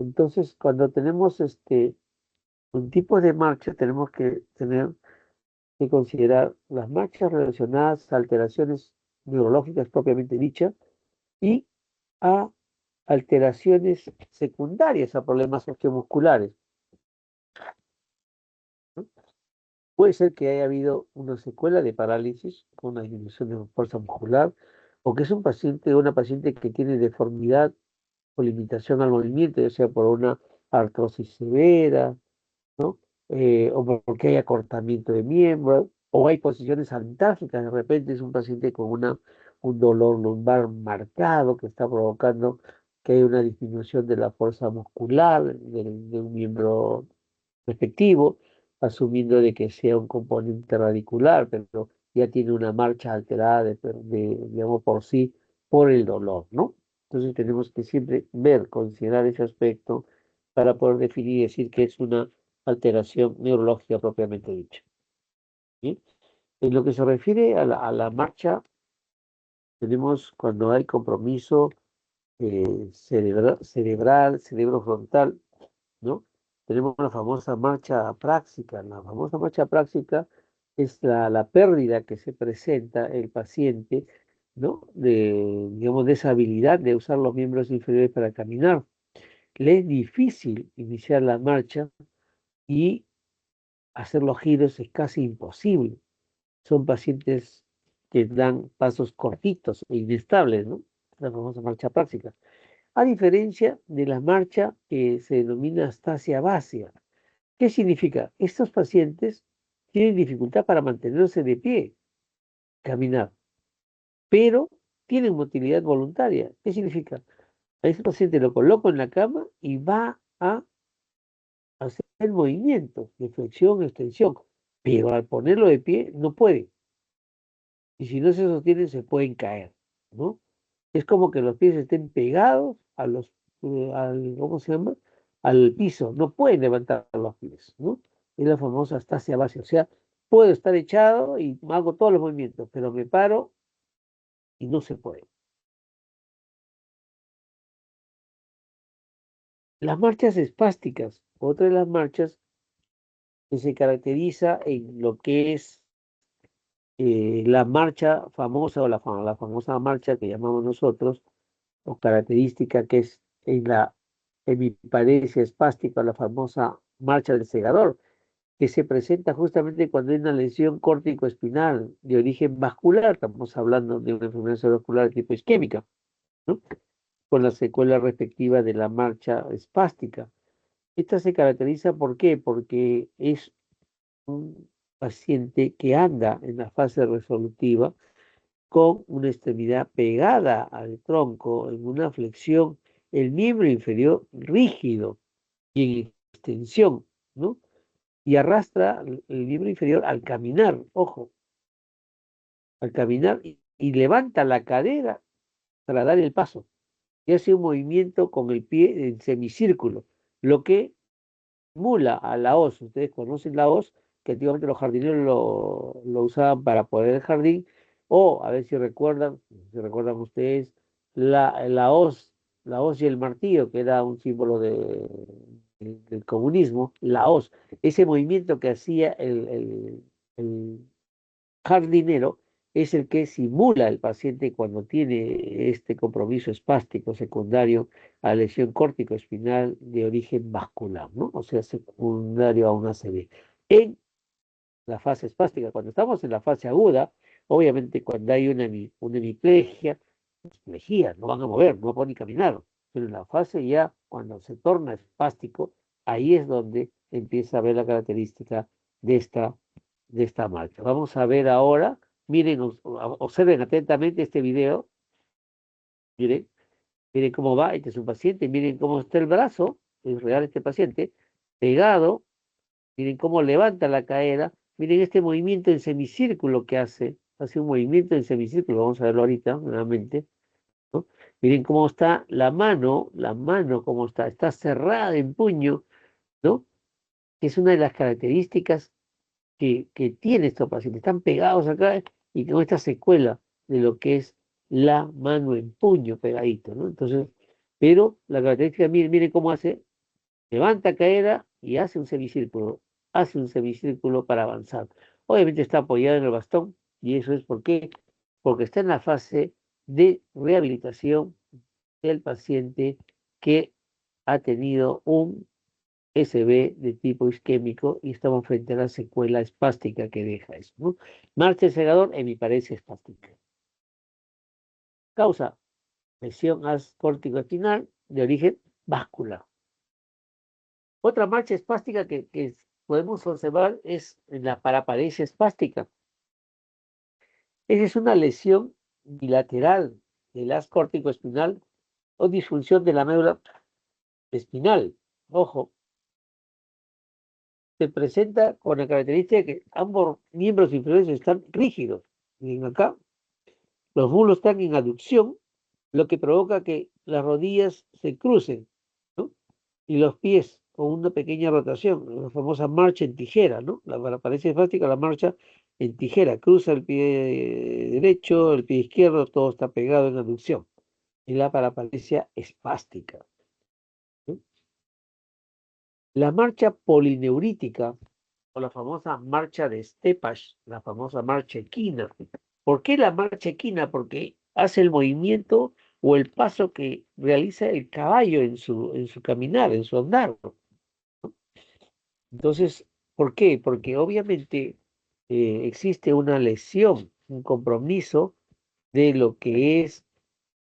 Entonces, cuando tenemos un tipo de marcha, tenemos que tener que considerar las marchas relacionadas a alteraciones neurológicas propiamente dichas y a alteraciones secundarias a problemas osteomusculares, ¿no? Puede ser que haya habido una secuela de parálisis con una disminución de fuerza muscular, o que es un paciente o una paciente que tiene deformidad o limitación al movimiento, ya sea por una artrosis severa, ¿no? Porque hay acortamiento de miembros, o hay posiciones antárgicas, de repente es un paciente con un dolor lumbar marcado que está provocando que haya una disminución de la fuerza muscular de un miembro respectivo, asumiendo de que sea un componente radicular, pero ya tiene una marcha alterada digamos, por sí, por el dolor, ¿no? Entonces tenemos que siempre ver, considerar ese aspecto para poder definir y decir que es una alteración neurológica propiamente dicha. ¿Sí? En lo que se refiere a la marcha, tenemos cuando hay compromiso cerebral, cerebro frontal, ¿no? Tenemos la famosa marcha práctica. La famosa marcha práctica es la pérdida que se presenta el paciente, ¿no? Digamos, de esa habilidad de usar los miembros inferiores para caminar. Le es difícil iniciar la marcha y hacer los giros es casi imposible. Son pacientes que dan pasos cortitos e inestables, ¿no? La famosa marcha práctica. A diferencia de la marcha que se denomina astasia básica. ¿Qué significa? Estos pacientes tienen dificultad para mantenerse de pie, caminar, pero tienen motilidad voluntaria. ¿Qué significa? A ese paciente lo coloco en la cama y va a hacer movimientos de flexión, extensión, pero al ponerlo de pie no puede. Y si no se sostienen, se pueden caer, ¿no? Es como que los pies estén pegados a ¿cómo se llama? Al piso, no pueden levantar los pies, ¿no? Es la famosa astasia base, o sea, puedo estar echado y hago todos los movimientos, pero me paro y no se puede. Las marchas espásticas, otra de las marchas que se caracteriza en lo que es la marcha famosa o la famosa marcha que llamamos nosotros, o característica que es en la hemiparesia espástica, la famosa marcha del segador, que se presenta justamente cuando hay una lesión córtico-espinal de origen vascular, estamos hablando de una enfermedad cerebrovascular de tipo isquémica, ¿no? Con la secuela respectiva de la marcha espástica. Esta se caracteriza ¿por qué? Porque es un paciente que anda en la fase resolutiva con una extremidad pegada al tronco en una flexión, el miembro inferior rígido y en extensión, ¿no? Y arrastra el miembro inferior al caminar, ojo, al caminar y levanta la cadera para dar el paso y hace un movimiento con el pie en semicírculo, lo que simula a la hoz. Ustedes conocen la hoz, que antiguamente los jardineros lo usaban para poder el jardín, o a ver si recuerdan ustedes, la hoz y el martillo, que era un símbolo del comunismo, la hoz, ese movimiento que hacía el jardinero es el que simula el paciente cuando tiene este compromiso espástico secundario a lesión córtico-espinal de origen vascular, ¿no? O sea, secundario a una ACV. En la fase espástica, cuando estamos en la fase aguda, obviamente cuando hay una hemiplegia, no van a mover, no van a ni caminar, pero en la fase ya, cuando se torna espástico, ahí es donde empieza a ver la característica de esta marcha. Vamos a ver ahora, miren, observen atentamente este video, miren, miren cómo va, este es un paciente, miren cómo está el brazo, es real este paciente, pegado, miren cómo levanta la cadera, miren este movimiento en semicírculo que hace un movimiento en semicírculo, vamos a verlo ahorita nuevamente, ¿no? Miren cómo está la mano cómo está cerrada en puño, ¿no? Que es una de las características que tiene estos pacientes. Están pegados acá y con esta secuela de lo que es la mano en puño pegadito, ¿no? Entonces, pero la característica, miren cómo hace, levanta cadera y hace un semicírculo para avanzar. Obviamente está apoyado en el bastón, y eso es porque está en la fase de rehabilitación del paciente que ha tenido un SB de tipo isquémico y estamos frente a la secuela espástica que deja eso, ¿no? Marcha el segador, hemiparesia espástica. Causa lesión córtico-espinal de origen vascular. Otra marcha espástica que podemos observar es la paraparesia espástica. Esa es una lesión bilateral del haz córtico-espinal o disfunción de la médula espinal. Ojo, se presenta con la característica de que ambos miembros inferiores están rígidos. Miren acá, los muslos están en aducción, lo que provoca que las rodillas se crucen, ¿no? Y los pies con una pequeña rotación, la famosa marcha en tijera, ¿no? La paraparesia espástica, la marcha en tijera, cruza el pie derecho, el pie izquierdo, todo está pegado en aducción. Y la paraparesia espástica, ¿no? La marcha polineurítica, o la famosa marcha de Stepash, la famosa marcha equina. ¿Por qué la marcha equina? Porque hace el movimiento o el paso que realiza el caballo en su caminar, en su andar. Entonces, ¿por qué? Porque obviamente existe una lesión, un compromiso de lo que es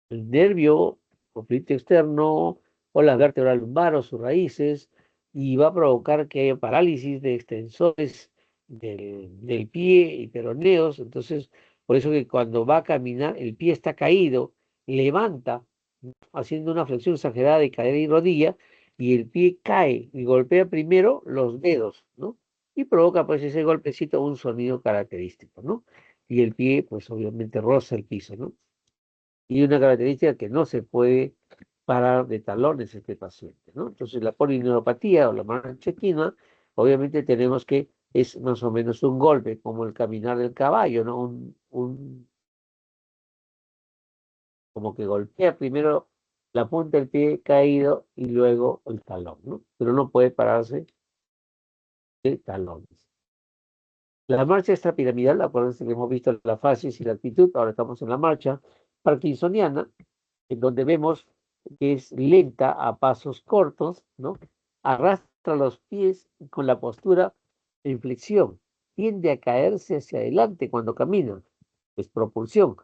el nervio conflicto externo o la vértebra lumbar o sus raíces, y va a provocar que haya parálisis de extensores del pie y peroneos. Entonces, por eso que cuando va a caminar, el pie está caído, levanta, haciendo una flexión exagerada de cadera y rodilla, y el pie cae y golpea primero los dedos, ¿no? Y provoca pues ese golpecito un sonido característico, ¿no? Y el pie pues obviamente roza el piso, ¿no? Y una característica que no se puede parar de talones este paciente, ¿no? Entonces la polineuropatía o la marcha equina, obviamente tenemos que es más o menos un golpe, como el caminar del caballo, ¿no? Como que golpea primero la punta del pie caído y luego el talón, ¿no? Pero no puede pararse de talones. La marcha extrapiramidal, acuérdense que hemos visto la fases y la actitud, ahora estamos en la marcha parkinsoniana, en donde vemos que es lenta a pasos cortos, ¿no? Arrastra los pies con la postura en flexión, tiende a caerse hacia adelante cuando camina, es propulsión,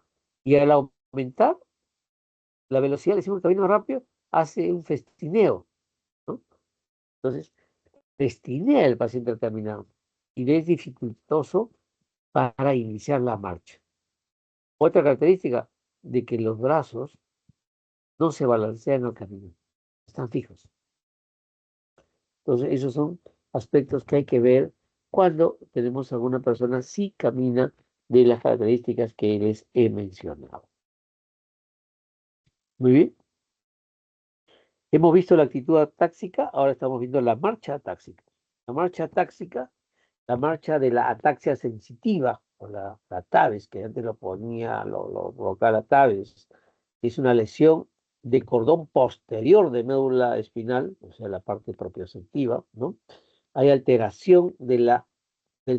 y al aumentar la velocidad, le decimos camino rápido, hace un festineo, ¿no? Entonces, festinea el paciente al caminar y es dificultoso para iniciar la marcha. Otra característica de que los brazos no se balancean al caminar, están fijos. Entonces, esos son aspectos que hay que ver cuando tenemos alguna persona sí camina de las características que les he mencionado. Muy bien. Hemos visto la actitud atáxica, ahora estamos viendo la marcha atáxica. La marcha atáxica, la marcha de la ataxia sensitiva, o la TAVES, que antes lo ponía, lo vocal a TAVES, es una lesión de cordón posterior de médula espinal, o sea, la parte propioceptiva, ¿no? Hay alteración del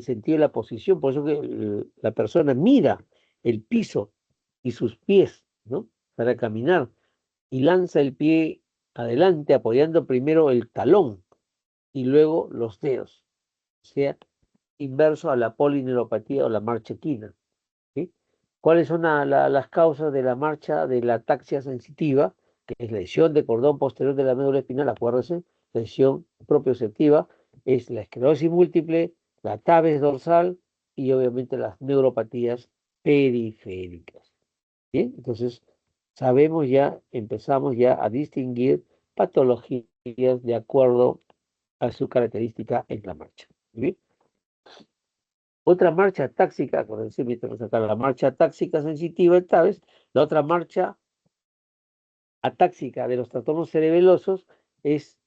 sentido de la posición, por eso que la persona mira el piso y sus pies, ¿no? Para caminar y lanza el pie adelante apoyando primero el talón y luego los dedos, o sea, inverso a la polineuropatía o la marcha equina, ¿sí? ¿Cuáles son las causas de la marcha de la ataxia sensitiva? Que es lesión de cordón posterior de la médula espinal, acuérdense, lesión propioceptiva, es la esclerosis múltiple, la TAVES dorsal y obviamente las neuropatías periféricas. Bien, entonces sabemos ya, empezamos ya a distinguir patologías de acuerdo a su característica en la marcha. Bien. Otra marcha táxica, por decir, mientras acá la marcha táxica sensitiva, esta vez, la otra marcha atáxica de los trastornos cerebelosos es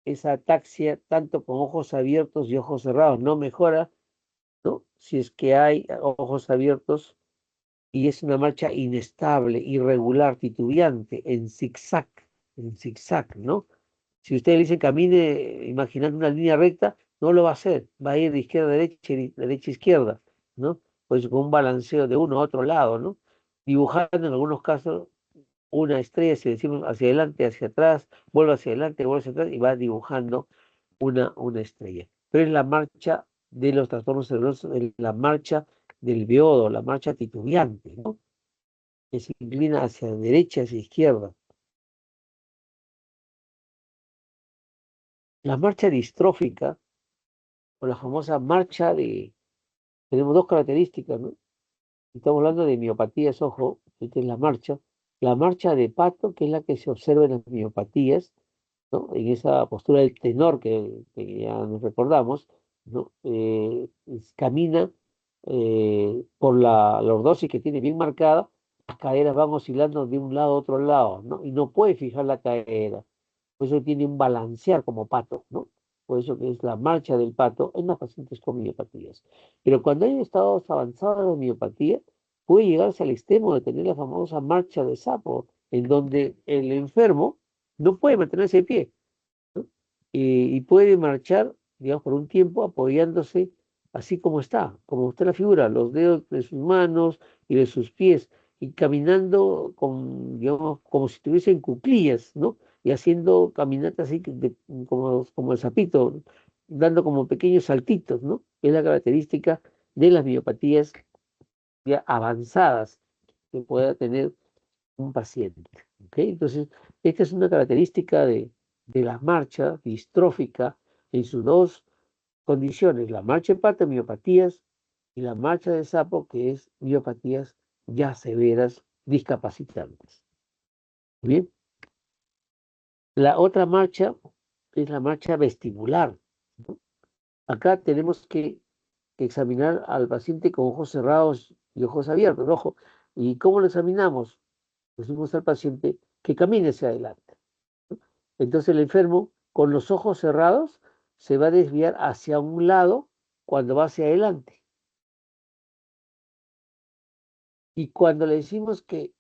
esa ataxia tanto con ojos abiertos y ojos cerrados. No mejora, ¿no? Si es que hay ojos abiertos y es una marcha inestable, irregular, titubeante, en zigzag, ¿no? Si usted le dice camine imaginando una línea recta, no lo va a hacer, va a ir de izquierda a derecha y de derecha a izquierda, ¿no? Pues con un balanceo de uno a otro lado, ¿no? Dibujando en algunos casos una estrella, si decimos hacia adelante, hacia atrás, vuelve hacia adelante, vuelve hacia atrás y va dibujando una estrella. Pero es la marcha de los trastornos cerebrosos, es la marcha del beodo, la marcha titubeante, ¿no? Que se inclina hacia derecha, hacia izquierda. La marcha distrófica, o la famosa marcha de... Tenemos dos características, ¿no? Estamos hablando de miopatías, ojo, esta es la marcha. La marcha de pato, que es la que se observa en las miopatías, ¿no? En esa postura del tenor que ya nos recordamos, ¿no? Camina por la lordosis que tiene bien marcada, las caderas van oscilando de un lado a otro lado, ¿no? Y no puede fijar la cadera. Por eso tiene un balancear como pato, ¿no? Por eso que es la marcha del pato en las pacientes con miopatías. Pero cuando hay estados avanzados de miopatía, puede llegarse al extremo de tener la famosa marcha de sapo, en donde el enfermo no puede mantenerse de pie, ¿no? Y puede marchar, digamos, por un tiempo apoyándose así como está la figura, los dedos de sus manos y de sus pies, y caminando con, digamos, como si estuviese en cuclillas, ¿no? Y haciendo caminatas así como el sapito, dando como pequeños saltitos, ¿no? Es la característica de las miopatías ya avanzadas que pueda tener un paciente. ¿Ok? Entonces, esta es una característica de la marcha distrófica en sus dos condiciones, la marcha hepata, miopatías, y la marcha de sapo, que es miopatías ya severas, discapacitantes. Bien, la otra marcha es la marcha vestibular, ¿no? Acá tenemos que examinar al paciente con ojos cerrados y ojos abiertos, ojo. ¿Y cómo lo examinamos? Decimos al paciente que camine hacia adelante. Entonces el enfermo, con los ojos cerrados, se va a desviar hacia un lado cuando va hacia adelante. Y cuando le decimos que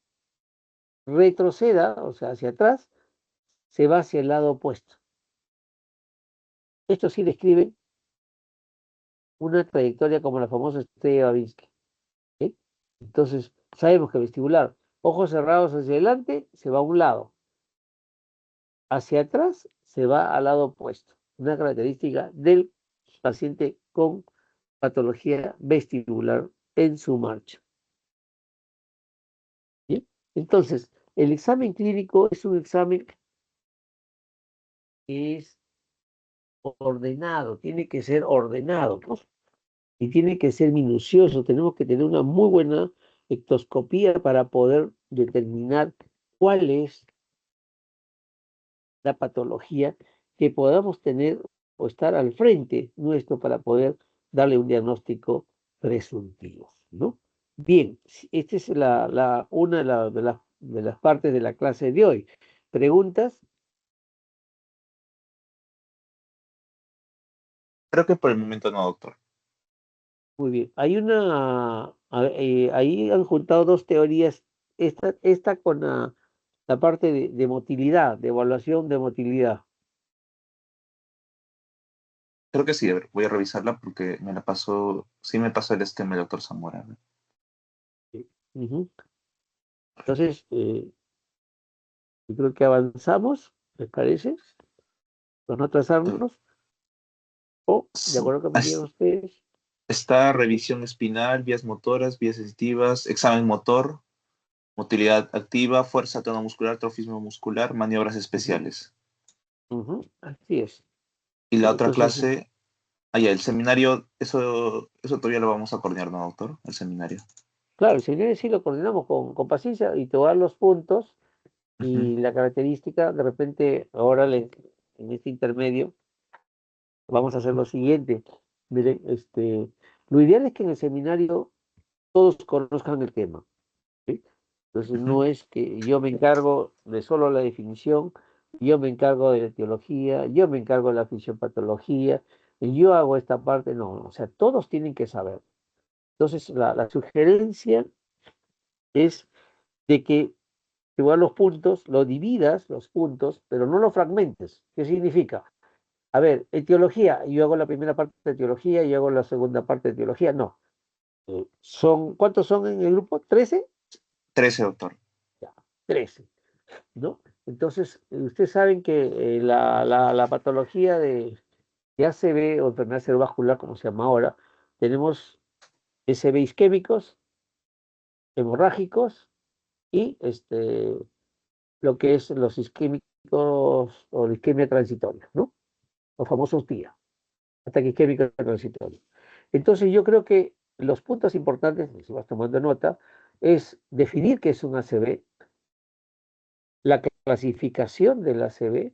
retroceda, o sea, hacia atrás, se va hacia el lado opuesto. Esto sí describe una trayectoria como la famosa estrella de Babinski, ¿sí? Entonces, sabemos que vestibular, ojos cerrados hacia adelante, se va a un lado. Hacia atrás, se va al lado opuesto. Una característica del paciente con patología vestibular en su marcha. ¿Bien? Entonces, el examen clínico es un examen que es ordenado, tiene que ser ordenado, ¿no? Y tiene que ser minucioso. Tenemos que tener una muy buena ectoscopía para poder determinar cuál es la patología que podamos tener o estar al frente nuestro para poder darle un diagnóstico presuntivo, ¿no? Bien, esta es una de las partes de la clase de hoy. ¿Preguntas? Creo que por el momento no, doctor. Muy bien. Ahí han juntado dos teorías, esta con la parte de motilidad, de evaluación de motilidad. Creo que sí, a ver, voy a revisarla porque me la pasó, sí me pasó el esquema el doctor Zamora. ¿No? Sí. Ujú. Entonces, yo creo que avanzamos, ¿les parece? Para no Eh, atrasarnos, o de sí. acuerdo con lo que me digan ustedes. Está revisión espinal, vías motoras, vías sensitivas, examen motor, motilidad activa, fuerza tonomuscular, trofismo muscular, maniobras Ujú, especiales. ujú, así es. Y la otra Entonces, clase, ya, el seminario, eso todavía lo vamos a coordinar, ¿no, doctor? El seminario. claro, el seminario sí lo coordinamos con paciencia y te voy a dar los puntos Ujú. y la característica, de repente, en este intermedio, vamos a hacer lo siguiente. Miren, lo ideal es que en el seminario todos conozcan el tema, ¿sí? Entonces Ujú. no es que yo me encargo de solo la definición, yo me encargo de la etiología, yo me encargo de la fisiopatología, y yo hago esta parte, no, o sea, todos tienen que saber. Entonces la sugerencia es de que igual los puntos, lo dividas los puntos, pero no los fragmentes. ¿Qué significa? A ver, etiología, yo hago la primera parte de etiología y hago la segunda parte de etiología. No. ¿Cuántos son en el grupo? ¿13? 13, doctor. Ya, 13, ¿no? Entonces, ustedes saben que la patología de ACV o enfermedad cerebrovascular, como se llama ahora, tenemos SB isquémicos, hemorrágicos y lo que es los isquémicos o la isquemia transitoria, ¿no? Los famosos TIA, ataque isquémico transitorio. Entonces yo creo que los puntos importantes, si vas tomando nota, es definir qué es un ACV, la clasificación del ACV,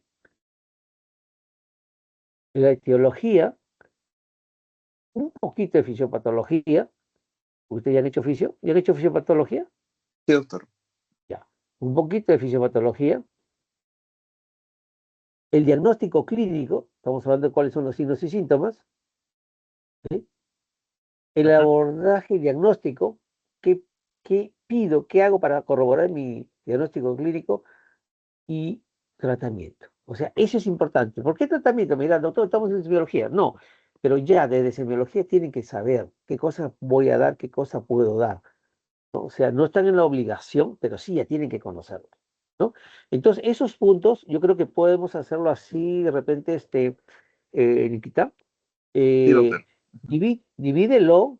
la etiología, un poquito de fisiopatología. ¿Ustedes ya han hecho fisio? ¿Ya han hecho fisiopatología? Sí, doctor. Ya. Un poquito de fisiopatología. El diagnóstico clínico, estamos hablando de cuáles son los signos y síntomas. ¿Sí? El Ujú. abordaje diagnóstico, ¿qué, qué pido, qué hago para corroborar mi diagnóstico clínico? Y tratamiento. O sea, eso es importante. ¿Por qué tratamiento? Mira, doctor, estamos en semiología. No, pero ya desde semiología tienen que saber qué cosas voy a dar, qué cosas puedo dar, ¿no? O sea, no están en la obligación, pero sí ya tienen que conocerlo, ¿no? Entonces, esos puntos yo creo que podemos hacerlo así, de repente, Nikita, Sí, eh, doctor. Ujú. divídelo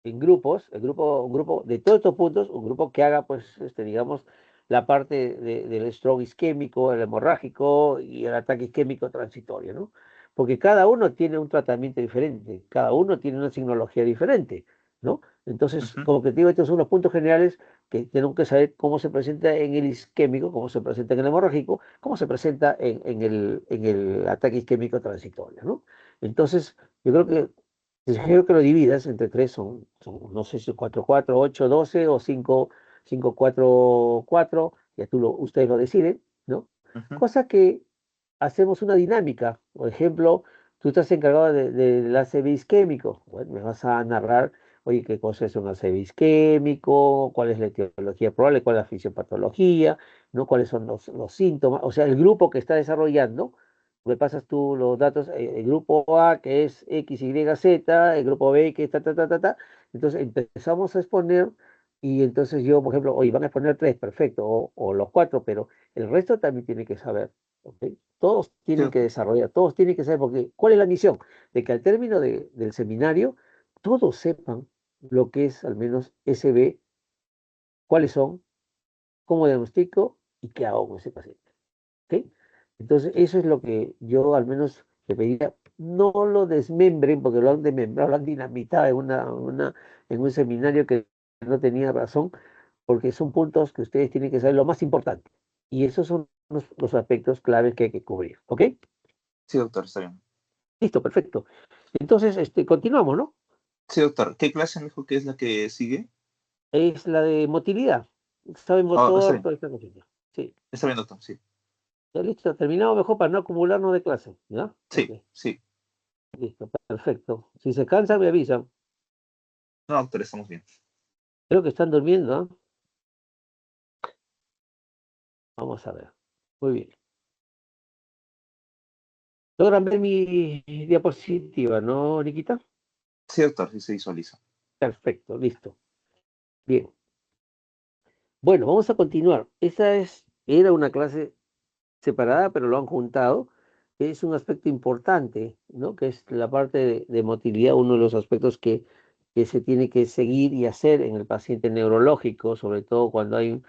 en grupos, un grupo de todos estos puntos, un grupo que haga, pues, digamos, la parte del stroke isquémico, el hemorrágico y el ataque isquémico transitorio, ¿no? Porque cada uno tiene un tratamiento diferente, cada uno tiene una signología diferente, ¿no? Entonces, Ujú. como que te digo, estos son los puntos generales que tenemos que saber cómo se presenta en el isquémico, cómo se presenta en el hemorrágico, cómo se presenta en el ataque isquémico transitorio, ¿no? Entonces, yo creo que te sugiero que lo dividas entre tres, no sé si 4 4 8 12 o 5 5 4 4, ya ustedes lo deciden, ¿no? Ujú. Cosa que hacemos una dinámica. Por ejemplo, tú estás encargado del ACV isquémico. Bueno, me vas a narrar, oye, qué cosa es un ACV isquémico, cuál es la etiología probable, cuál es la fisiopatología, ¿no? Cuáles son los síntomas, o sea, el grupo que está desarrollando. Me pasas tú los datos, el grupo A que es X, Y, Z, el grupo B que es ta, ta, ta, ta, ta. Entonces empezamos a exponer y entonces yo, por ejemplo, oye, van a exponer tres, perfecto, o los cuatro, pero el resto también tiene que saber. ¿Ok? Todos Sí, tienen que doctor. desarrollar, todos tienen que saber, porque ¿cuál es la misión? De que al término del seminario todos sepan lo que es al menos SB, cuáles son, cómo diagnostico y qué hago con ese paciente. ¿Ok? Entonces, eso es lo que yo al menos le pediría. No lo desmembren, porque lo han desmembrado, lo han dinamitado en un seminario que no tenía razón, porque son puntos que ustedes tienen que saber lo más importante. Y esos son los aspectos claves que hay que cubrir. ¿Ok? Sí, doctor, está bien. Listo, perfecto. Entonces, continuamos, ¿no? Sí, doctor. ¿Qué clase me dijo que es la que sigue? Es la de motilidad. Saben Oh, está motor, bien. toda esta cosita. Sí. Está bien, doctor. Sí. Ya listo, terminamos mejor para no acumularnos de clase. ¿Ya? Ok, Sí, sí. listo, perfecto. Si se cansan, me avisan. No, doctor, estamos bien. Creo que están durmiendo, ¿ah? Vamos a ver. Muy bien. ¿Logran ver mi diapositiva, no, Nikita? Sí, doctor, sí se visualiza. Perfecto, listo. Bien. Bueno, vamos a continuar. Era una clase separada, pero lo han juntado. Es un aspecto importante, ¿no? Que es la parte de motilidad, uno de los aspectos que se tiene que seguir y hacer en el paciente neurológico, sobre todo cuando hay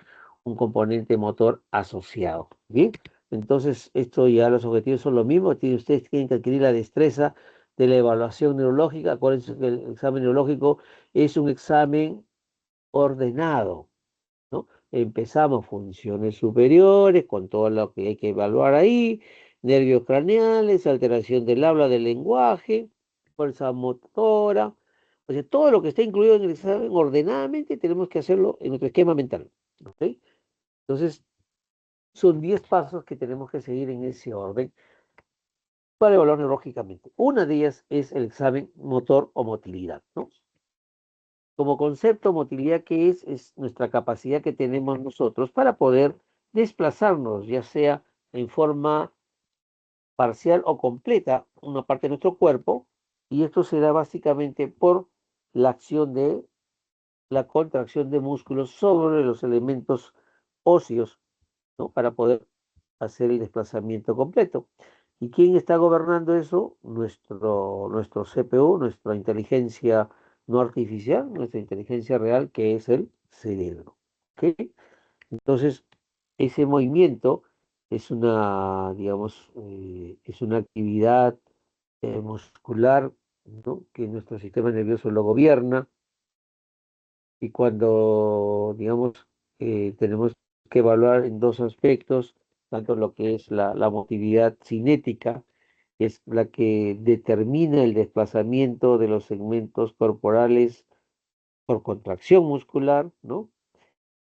un componente motor asociado. Bien, entonces esto ya los objetivos son los mismos. Ustedes tienen que adquirir la destreza de la evaluación neurológica. Acuérdense que el examen neurológico es un examen ordenado, ¿no? Empezamos funciones superiores con todo lo que hay que evaluar ahí, nervios craneales, alteración del habla, del lenguaje, fuerza motora, o sea, todo lo que está incluido en el examen ordenadamente tenemos que hacerlo en nuestro esquema mental, ¿ok? Entonces, son 10 pasos que tenemos que seguir en ese orden para evaluar neurológicamente. Una de ellas es el examen motor o motilidad, ¿no? Como concepto, motilidad, ¿qué es? Es nuestra capacidad que tenemos nosotros para poder desplazarnos, ya sea en forma parcial o completa una parte de nuestro cuerpo, y esto se da básicamente por la acción de la contracción de músculos sobre los elementos óseos, ¿no? Para poder hacer el desplazamiento completo. ¿Y quién está gobernando eso? Nuestro CPU, nuestra inteligencia no artificial, nuestra inteligencia real, que es el cerebro. ¿Ok? Entonces, ese movimiento es una, digamos, es una actividad muscular, ¿no? Que nuestro sistema nervioso lo gobierna, y cuando, digamos, tenemos que evaluar en dos aspectos, tanto lo que es la motilidad cinética, que es la que determina el desplazamiento de los segmentos corporales por contracción muscular, ¿no?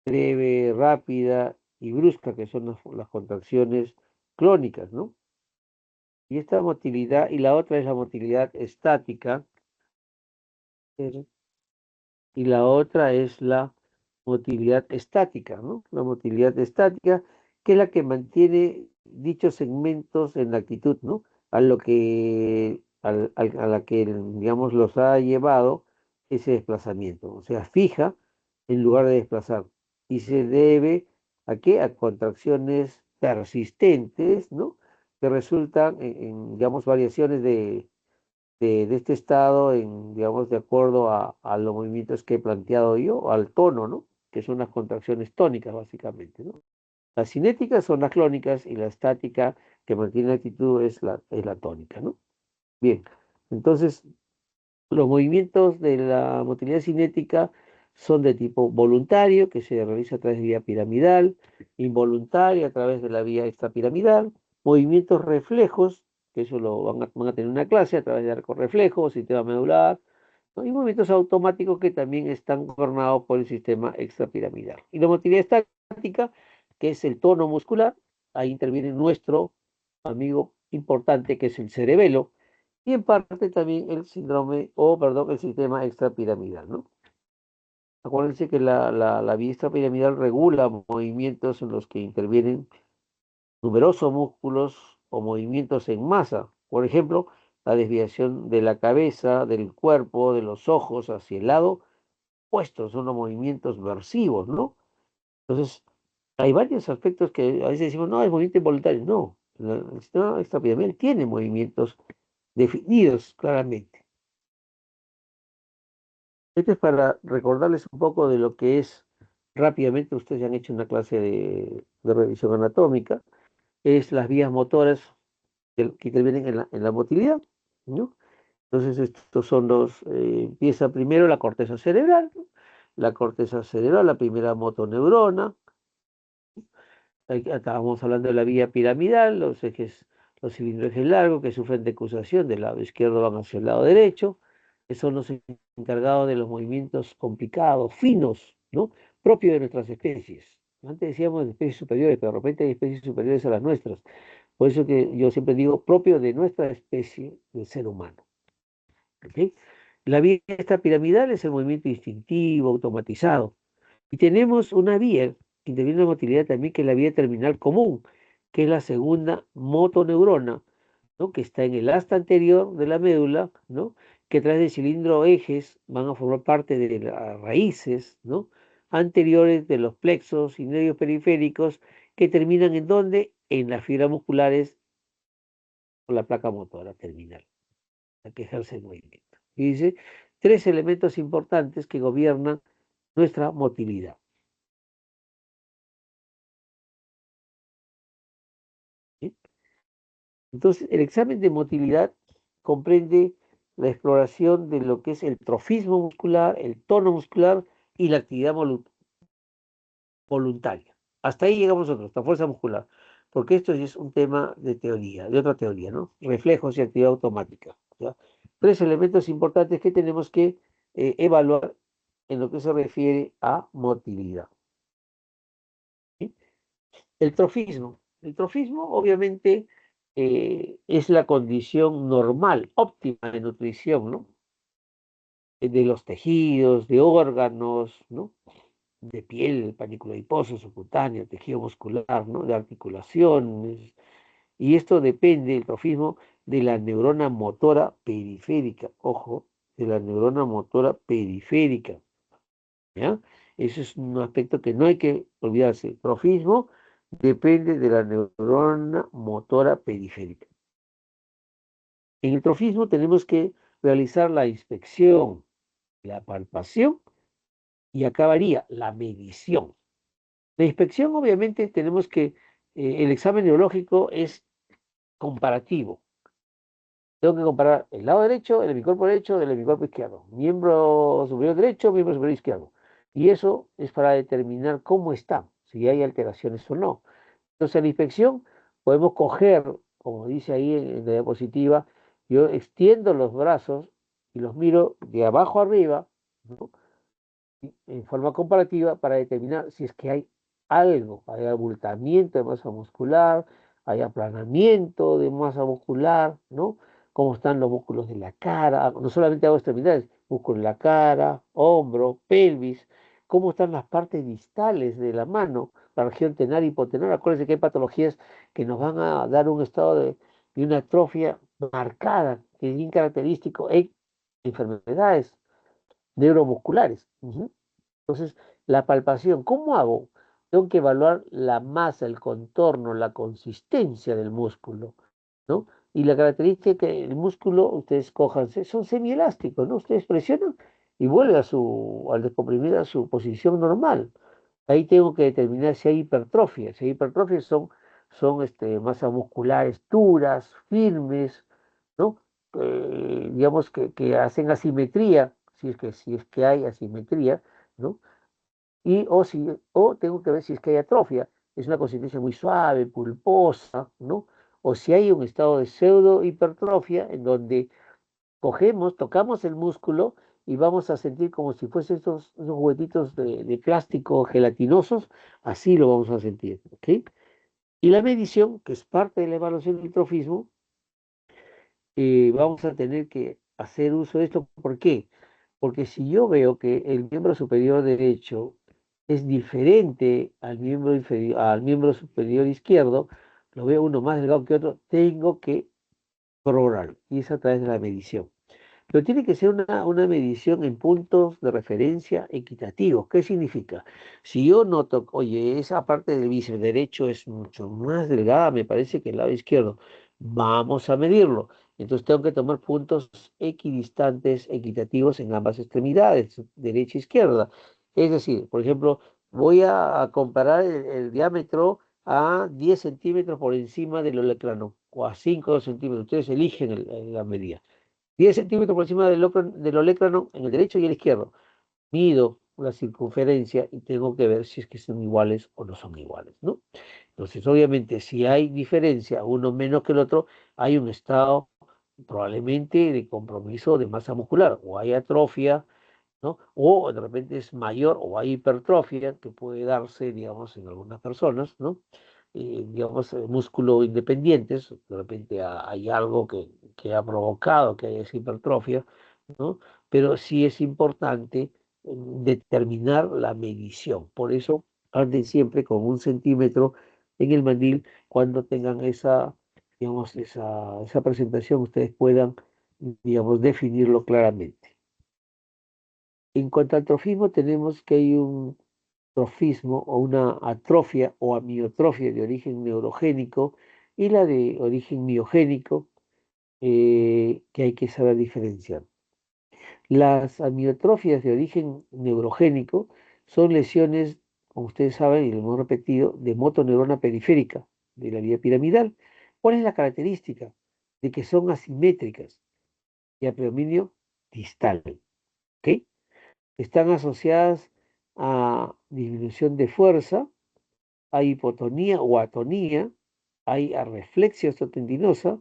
Breve, rápida y brusca, que son las contracciones clónicas, ¿no? Y esta motilidad, y la otra es la motilidad estática, y la otra es la motilidad estática, ¿no? La motilidad estática, que es la que mantiene dichos segmentos en la actitud, ¿no? A la que, digamos, los ha llevado ese desplazamiento, o sea, fija en lugar de desplazar. Y se debe ¿a qué? A contracciones persistentes, ¿no? Que resultan digamos, variaciones de este estado en, digamos, de acuerdo a los movimientos que he planteado yo, al tono, ¿no? Que son las contracciones tónicas, básicamente, ¿no? Las cinéticas son las clónicas y la estática que mantiene la actitud es la tónica, ¿no? Bien, entonces los movimientos de la motilidad cinética son de tipo voluntario, que se realiza a través de vía piramidal, involuntario a través de la vía extrapiramidal, movimientos reflejos, que eso lo van a tener en una clase a través de arco reflejo, sistema medular, ¿no? Y movimientos automáticos que también están gobernados por el sistema extrapiramidal. Y la motilidad estática, que es el tono muscular, ahí interviene nuestro amigo importante, que es el cerebelo, y en parte también el síndrome, o perdón, el sistema extrapiramidal, ¿no? Acuérdense que la vía extrapiramidal regula movimientos en los que intervienen numerosos músculos o movimientos en masa. Por ejemplo, la desviación de la cabeza, del cuerpo, de los ojos hacia el lado opuesto, son los movimientos versivos, ¿no? Entonces, hay varios aspectos que a veces decimos, no, es movimiento involuntario. No, el sistema extrapiramidal tiene movimientos definidos claramente. Esto es para recordarles un poco de lo que es rápidamente, ustedes ya han hecho una clase de revisión anatómica, es las vías motoras que intervienen en la motilidad, ¿no? Entonces, estos son empieza primero la corteza cerebral, ¿no? La corteza cerebral, la primera motoneurona. Estábamos hablando de la vía piramidal, los cilindros ejes largos que sufren decusación del lado izquierdo van hacia el lado derecho, que son los encargados de los movimientos complicados, finos, ¿no? Propios de nuestras especies. Antes decíamos de especies superiores, pero de repente hay especies superiores a las nuestras. Por eso que yo siempre digo propio de nuestra especie, del ser humano. ¿Ok? La vía esta piramidal es el movimiento instintivo, automatizado. Y tenemos una vía que interviene en la motilidad también, que es la vía terminal común, que es la segunda motoneurona, ¿no? Que está en el asta anterior de la médula, ¿no? Que a través del cilindro ejes van a formar parte de las raíces, ¿no? Anteriores de los plexos y nervios periféricos, que terminan en dónde? En las fibras musculares o la placa motora terminal, la que ejerce el movimiento. Y dice, tres elementos importantes que gobiernan nuestra motilidad. ¿Sí? Entonces, el examen de motilidad comprende la exploración de lo que es el trofismo muscular, el tono muscular y la actividad voluntaria. Hasta ahí llegamos nosotros, la fuerza muscular, porque esto sí es un tema de teoría, de otra teoría, ¿no? Reflejos y actividad automática. ¿Ya? Tres elementos importantes que tenemos que evaluar en lo que se refiere a motilidad. ¿Sí? El trofismo. El trofismo, obviamente, es la condición normal, óptima de nutrición, ¿no? De los tejidos, de órganos, ¿no? De piel, panículo adiposo, subcutáneo, tejido muscular, ¿no? De articulaciones Y esto depende, el trofismo, de la neurona motora periférica. Ojo, de la neurona motora periférica. ¿Ya? Ese es un aspecto que no hay que olvidarse. El trofismo depende de la neurona motora periférica. En el trofismo tenemos que realizar la inspección, la palpación y acabaría la medición. La inspección, obviamente, tenemos que, el examen neurológico es comparativo. Tengo que comparar el lado derecho, el hemicuerpo derecho del hemicuerpo izquierdo, miembro superior derecho, miembro superior izquierdo. Y eso es para determinar cómo está, si hay alteraciones o no. Entonces, en la inspección podemos coger, como dice ahí en la diapositiva, yo extiendo los brazos y los miro de abajo arriba, ¿no? En forma comparativa para determinar si es que hay algo, hay abultamiento de masa muscular, hay aplanamiento de masa muscular, ¿no? Cómo están los músculos de la cara, no solamente hago extremidades, músculos de la cara, hombro, pelvis, cómo están las partes distales de la mano, la región tenar y hipotenar. Acuérdense que hay patologías que nos van a dar un estado de una atrofia marcada, que es bien característico en enfermedades neuromusculares. Entonces, la palpación, ¿cómo hago? Tengo que evaluar la masa, el contorno, la consistencia del músculo, ¿no? Y la característica que el músculo, ustedes cójanse, son semielásticos, ¿no? Ustedes presionan y vuelve al descomprimir a su posición normal. Ahí tengo que determinar si hay hipertrofia. Si hay hipertrofia son masas musculares duras, firmes, ¿no? Digamos que hacen asimetría, si es que hay asimetría, ¿no? O tengo que ver si es que hay atrofia, es una consistencia muy suave, pulposa, ¿no? O si hay un estado de pseudo hipertrofia en donde cogemos, tocamos el músculo y vamos a sentir como si fuesen esos juguetitos de plástico gelatinosos, así lo vamos a sentir, ¿ok? Y la medición, que es parte de la evaluación del trofismo, vamos a tener que hacer uso de esto. ¿Por qué? Porque si yo veo que el miembro superior derecho es diferente al miembro superior izquierdo, lo veo uno más delgado que otro, tengo que corroborarlo. Y es a través de la medición. Pero tiene que ser una medición en puntos de referencia equitativos. ¿Qué significa? Si yo noto, oye, esa parte del bíceps derecho es mucho más delgada, me parece que el lado izquierdo, vamos a medirlo. Entonces tengo que tomar puntos equidistantes, equitativos en ambas extremidades, derecha e izquierda. Es decir, por ejemplo, voy a comparar el diámetro a 10 centímetros por encima del olecrano o a 5 centímetros. Ustedes eligen la medida. 10 centímetros por encima del olecrano en el derecho y el izquierdo. Mido la circunferencia y tengo que ver si es que son iguales o no son iguales, ¿no? Entonces, obviamente, si hay diferencia, uno menos que el otro, hay un estado probablemente de compromiso de masa muscular, o hay atrofia, ¿no? O de repente es mayor o hay hipertrofia que puede darse, digamos, en algunas personas, ¿no? Digamos, músculo independientes, de repente hay algo que ha provocado que haya esa hipertrofia, ¿no? Pero sí es importante determinar la medición. Por eso anden siempre con 1 centímetro en el mandil cuando tengan digamos, esa presentación, ustedes puedan, digamos, definirlo claramente. En cuanto al trofismo, tenemos que hay un trofismo o una atrofia o amiotrofia de origen neurogénico y la de origen miogénico, que hay que saber diferenciar. Las amiotrofias de origen neurogénico son lesiones, como ustedes saben y lo hemos repetido, de motoneurona periférica de la vía piramidal. ¿Cuál es la característica? De que son asimétricas y a predominio distal. ¿Ok? Están asociadas a disminución de fuerza, a hipotonía o atonía, hay arreflexia osteotendinosa,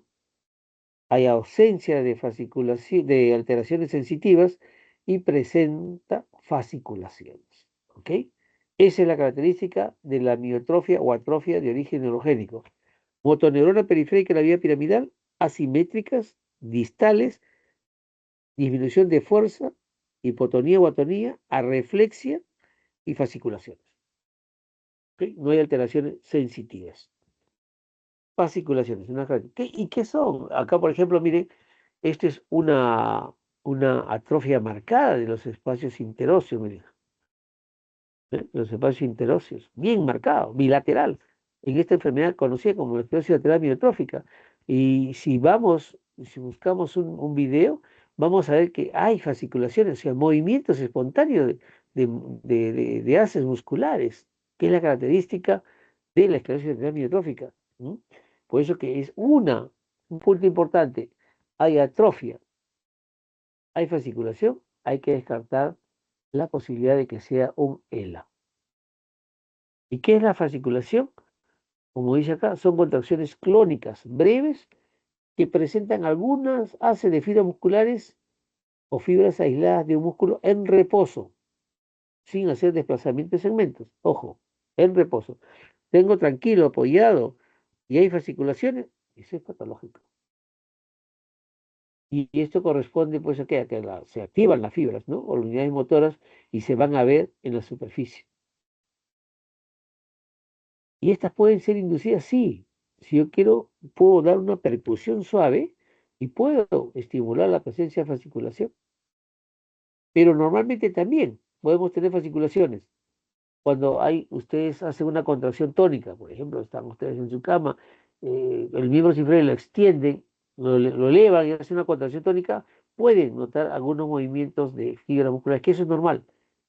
hay ausencia de fasciculación, de alteraciones sensitivas y presenta fasciculaciones. ¿Ok? Esa es la característica de la miotrofia o atrofia de origen neurogénico. Motoneurona periférica en la vía piramidal, asimétricas, distales, disminución de fuerza, hipotonía o atonía, arreflexia y fasciculaciones. ¿Ok? No hay alteraciones sensitivas. fasciculaciones. ¿Y qué son? Acá, por ejemplo, miren, esto es una atrofia marcada de los espacios interóseos, miren. Los espacios interóseos, bien marcado, bilateral, en esta enfermedad conocida como esclerosis lateral amiotrófica. Y si buscamos un video, vamos a ver que hay fasciculaciones, o sea, movimientos espontáneos de haces musculares, que es la característica de la esclerosis lateral amiotrófica. ¿Mm? Por eso que es un punto importante. Hay atrofia, hay fasciculación, hay que descartar la posibilidad de que sea un ELA. ¿Y qué es la fasciculación? Como dice acá, son contracciones clónicas breves que presentan algunas haces de fibras musculares o fibras aisladas de un músculo en reposo, sin hacer desplazamiento de segmentos. Ojo, en reposo. Tengo tranquilo, apoyado, y hay fasciculaciones, eso es patológico. Y esto corresponde pues a que se activan las fibras, ¿no? O las unidades motoras y se van a ver en la superficie. Y estas pueden ser inducidas, sí. Si yo quiero, puedo dar una percusión suave y puedo estimular la presencia de fasciculación. Pero normalmente también podemos tener fasciculaciones. Cuando ustedes hacen una contracción tónica, por ejemplo, están ustedes en su cama, el miembro inferior lo extienden, lo elevan y hacen una contracción tónica, pueden notar algunos movimientos de fibras musculares, que eso es normal,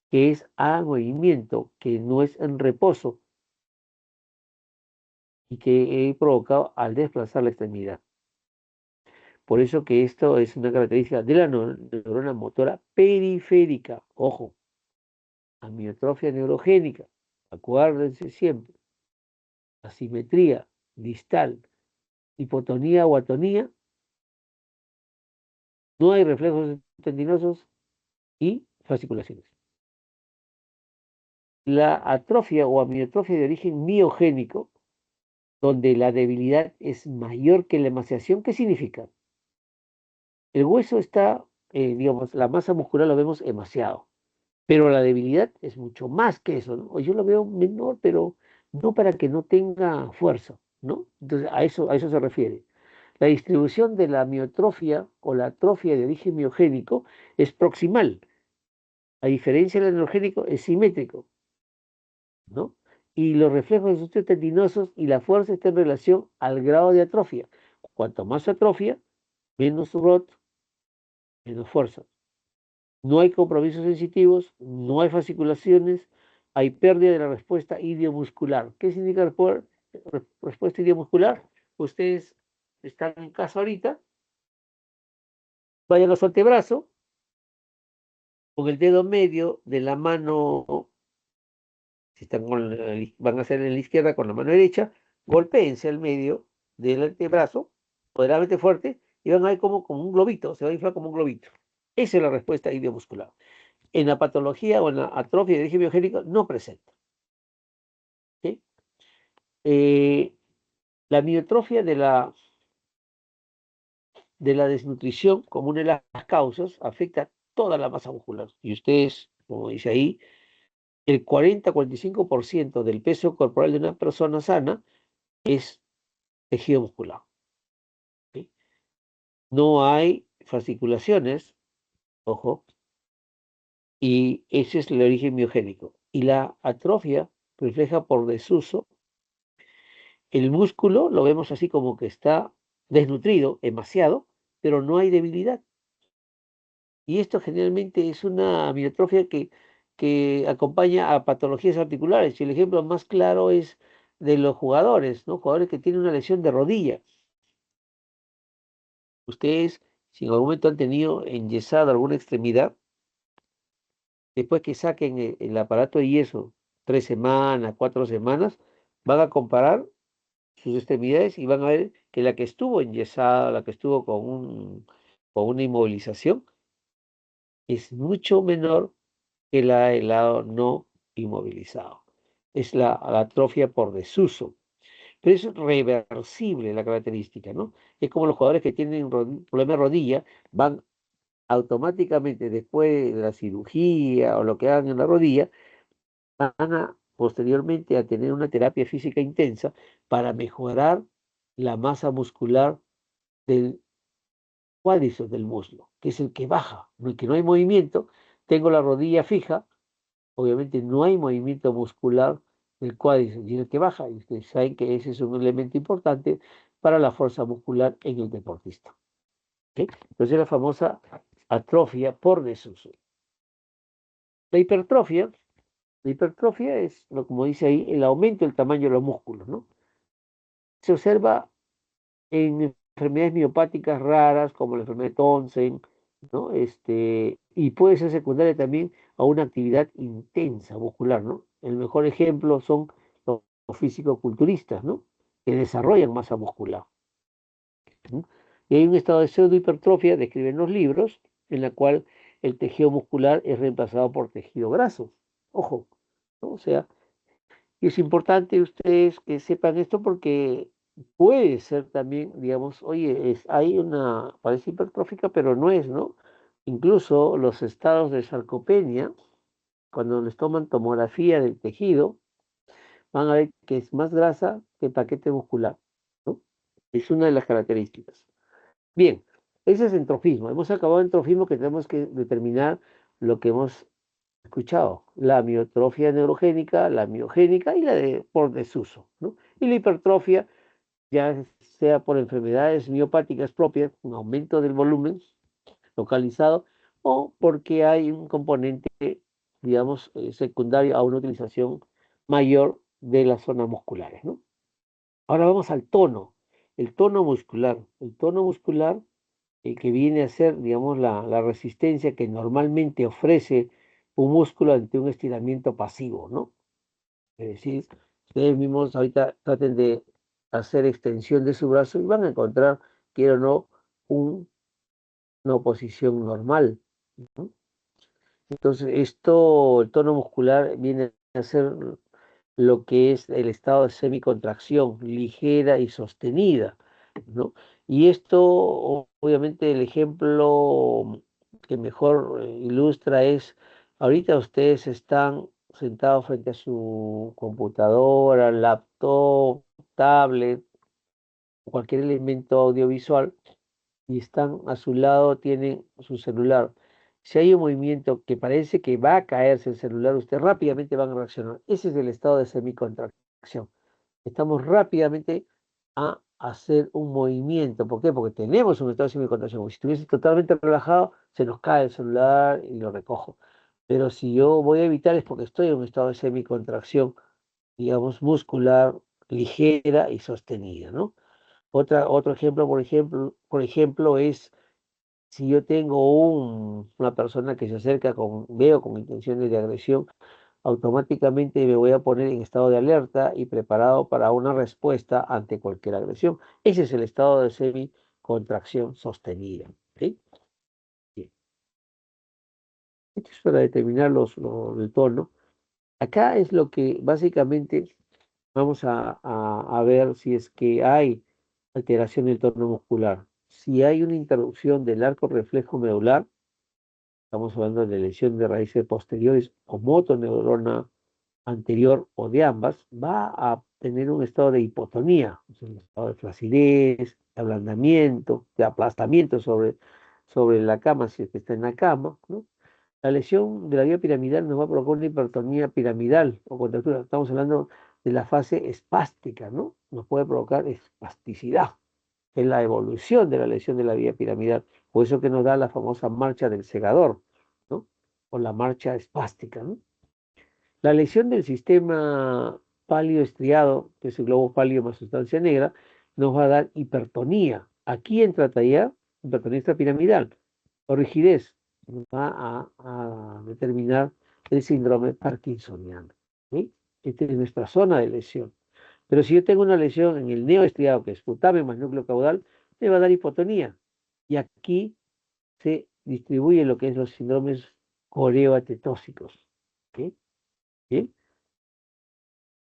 que es a movimiento, que no es en reposo, y que he provocado al desplazar la extremidad. Por eso que esto es una característica de la neurona motora periférica. Ojo, amiotrofia neurogénica. Acuérdense siempre. Asimetría distal, hipotonía o atonía. No hay reflejos tendinosos y fasciculaciones. La atrofia o amiotrofia de origen miogénico, donde la debilidad es mayor que la emaciación, ¿qué significa? El hueso está, digamos, la masa muscular lo vemos emaciado, pero la debilidad es mucho más que eso, ¿no? O yo lo veo menor, pero no para que no tenga fuerza, ¿no? Entonces, a eso se refiere. La distribución de la miotrofia o la atrofia de origen miogénico es proximal. A diferencia del neurogénico, es simétrico, ¿no? Y los reflejos de tendinosos y la fuerza está en relación al grado de atrofia. Cuanto más atrofia, menos ROT, menos fuerza. No hay compromisos sensitivos, no hay fasciculaciones, hay pérdida de la respuesta idiomuscular. ¿Qué significa respuesta idiomuscular? Ustedes están en casa ahorita, vayan a su antebrazo, con el dedo medio de la mano, si están van a hacer en la izquierda con la mano derecha, golpéense al medio del antebrazo, moderadamente fuerte, y van a ver como un globito, se va a inflar como un globito. Esa es la respuesta idiomuscular. En la patología o en la atrofia de origen biogénico no presenta. ¿Sí? La miotrofia de la desnutrición, como una de las causas, afecta toda la masa muscular. Y ustedes, como dice ahí, el 40-45% del peso corporal de una persona sana es tejido muscular. ¿Sí? No hay fasciculaciones, ojo, y ese es el origen biogénico. Y la atrofia refleja por desuso. El músculo lo vemos así como que está desnutrido, demasiado, pero no hay debilidad. Y esto generalmente es una amiotrofia que acompaña a patologías articulares. Y el ejemplo más claro es de los jugadores, ¿no? Jugadores que tienen una lesión de rodilla. Ustedes, si en algún momento han tenido enyesada alguna extremidad, después que saquen el aparato de yeso 3 semanas, 4 semanas, van a comparar sus extremidades y van a ver que la que estuvo enyesada, la que estuvo con una inmovilización, es mucho menor que la del lado no inmovilizado. Es la atrofia por desuso. Pero es reversible la característica, ¿no? Es como los jugadores que tienen problema de rodilla, van automáticamente después de la cirugía o lo que hagan en la rodilla, van a posteriormente a tener una terapia física intensa para mejorar la masa muscular del cuádriceps del muslo, que es el que baja, en el que no hay movimiento. Tengo la rodilla fija, obviamente no hay movimiento muscular del cuádriceps y el que baja, y ustedes saben que ese es un elemento importante para la fuerza muscular en el deportista. ¿Okay? Entonces la famosa atrofia por desuso. La hipertrofia, la hipertrofia es, como dice ahí, el aumento del tamaño de los músculos, ¿no? Se observa en enfermedades miopáticas raras como la enfermedad de Townsend, ¿no? Y puede ser secundaria también a una actividad intensa muscular, ¿no? El mejor ejemplo son los físico-culturistas, ¿no? Que desarrollan masa muscular, ¿no? Y hay un estado de pseudohipertrofia, describen los libros, en la cual el tejido muscular es reemplazado por tejido graso. Ojo, ¿no? O sea, y es importante ustedes que sepan esto porque puede ser también, digamos, oye, hay una, parece hipertrófica, pero no es, ¿no? Incluso los estados de sarcopenia, cuando les toman tomografía del tejido, van a ver que es más grasa que el paquete muscular, ¿no? Es una de las características. Bien, ese es entrofismo. Hemos acabado el entrofismo que tenemos que determinar lo que hemos escuchado, la miotrofia neurogénica, la miogénica y la de por desuso, ¿no? Y la hipertrofia, ya sea por enfermedades miopáticas propias, un aumento del volumen localizado, o porque hay un componente, digamos, secundario a una utilización mayor de las zonas musculares, ¿no? Ahora vamos al tono, el tono muscular. El tono muscular, que viene a ser, digamos, la resistencia que normalmente ofrece un músculo ante un estiramiento pasivo, ¿no? Es decir, ustedes mismos ahorita traten de hacer extensión de su brazo y van a encontrar, quiero o no, una oposición normal, ¿no? Entonces, esto, el tono muscular viene a ser lo que es el estado de semicontracción, ligera y sostenida, ¿no? Y esto, obviamente, el ejemplo que mejor ilustra es, ahorita ustedes están sentados frente a su computadora, laptop, tablet, cualquier elemento audiovisual, y están a su lado, tienen su celular. Si hay un movimiento que parece que va a caerse el celular, ustedes rápidamente van a reaccionar. Ese es el estado de semicontracción. Estamos rápidamente a hacer un movimiento. ¿Por qué? Porque tenemos un estado de semicontracción. Si estuviese totalmente relajado, se nos cae el celular y lo recojo. Pero si yo voy a evitar es porque estoy en un estado de semicontracción, digamos, muscular, ligera y sostenida, ¿no? Otro ejemplo, por ejemplo, es si yo tengo una persona que se acerca veo con intenciones de agresión, automáticamente me voy a poner en estado de alerta y preparado para una respuesta ante cualquier agresión. Ese es el estado de semicontracción sostenida. ¿Sí? Bien. Esto es para determinar el tono. Acá es lo que básicamente vamos a ver si es que hay alteración del tono muscular. Si hay una interrupción del arco reflejo medular, estamos hablando de lesión de raíces posteriores o motoneurona anterior o de ambas, va a tener un estado de hipotonía, un estado de flacidez, de ablandamiento, de aplastamiento sobre la cama, si es que está en la cama, ¿no? La lesión de la vía piramidal nos va a provocar una hipertonía piramidal o contractura. Estamos hablando de la fase espástica, ¿no? Nos puede provocar espasticidad. Es la evolución de la lesión de la vía piramidal. Por eso que nos da la famosa marcha del segador, ¿no? O la marcha espástica, ¿no? La lesión del sistema pálido estriado, que es el globo pálido más sustancia negra, nos va a dar hipertonía. Aquí entra ya hipertonía extrapiramidal o rigidez. Nos va a determinar el síndrome parkinsoniano. ¿Sí? Esta es nuestra zona de lesión. Pero si yo tengo una lesión en el neoestriado, que es putamen más núcleo caudal, me va a dar hipotonía. Y aquí se distribuye lo que es los síndromes coreoatetóxicos. ¿Sí? ¿Sí?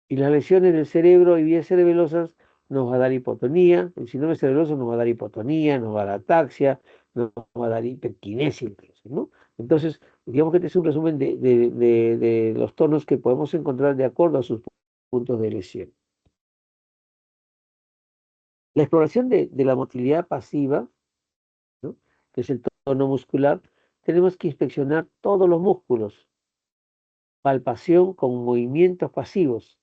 Y las lesiones del cerebro y vías cerebelosas nos va a dar hipotonía, el síndrome cerebroso nos va a dar hipotonía, nos va a dar ataxia, nos va a dar hiperquinesia incluso, ¿no? Entonces, digamos que este es un resumen de los tonos que podemos encontrar de acuerdo a sus puntos de lesión. La exploración de la motilidad pasiva, ¿no? Que es el tono muscular, tenemos que inspeccionar todos los músculos, palpación con movimientos pasivos.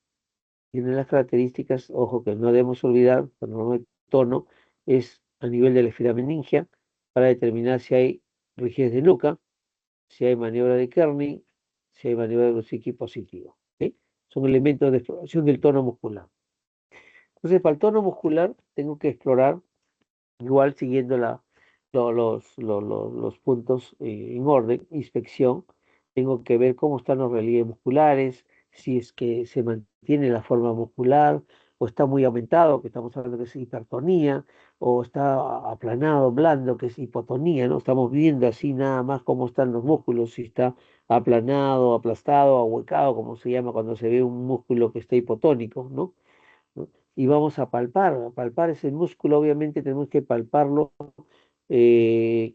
Tiene las características, ojo, que no debemos olvidar, cuando el tono es a nivel de la esfera meningia, para determinar si hay rigidez de nuca, si hay maniobra de Kerning, si hay maniobra de Grosicki positiva. ¿Sí? Son elementos de exploración del tono muscular. Entonces, para el tono muscular, tengo que explorar, igual siguiendo los puntos en orden, inspección, tengo que ver cómo están los relieves musculares, si es que se mantiene la forma muscular, o está muy aumentado, que estamos hablando que es hipertonía, o está aplanado, blando, que es hipotonía, ¿no? Estamos viendo así nada más cómo están los músculos, si está aplanado, aplastado, ahuecado, como se llama cuando se ve un músculo que está hipotónico, ¿no? ¿No? Y vamos a palpar ese músculo, obviamente tenemos que palparlo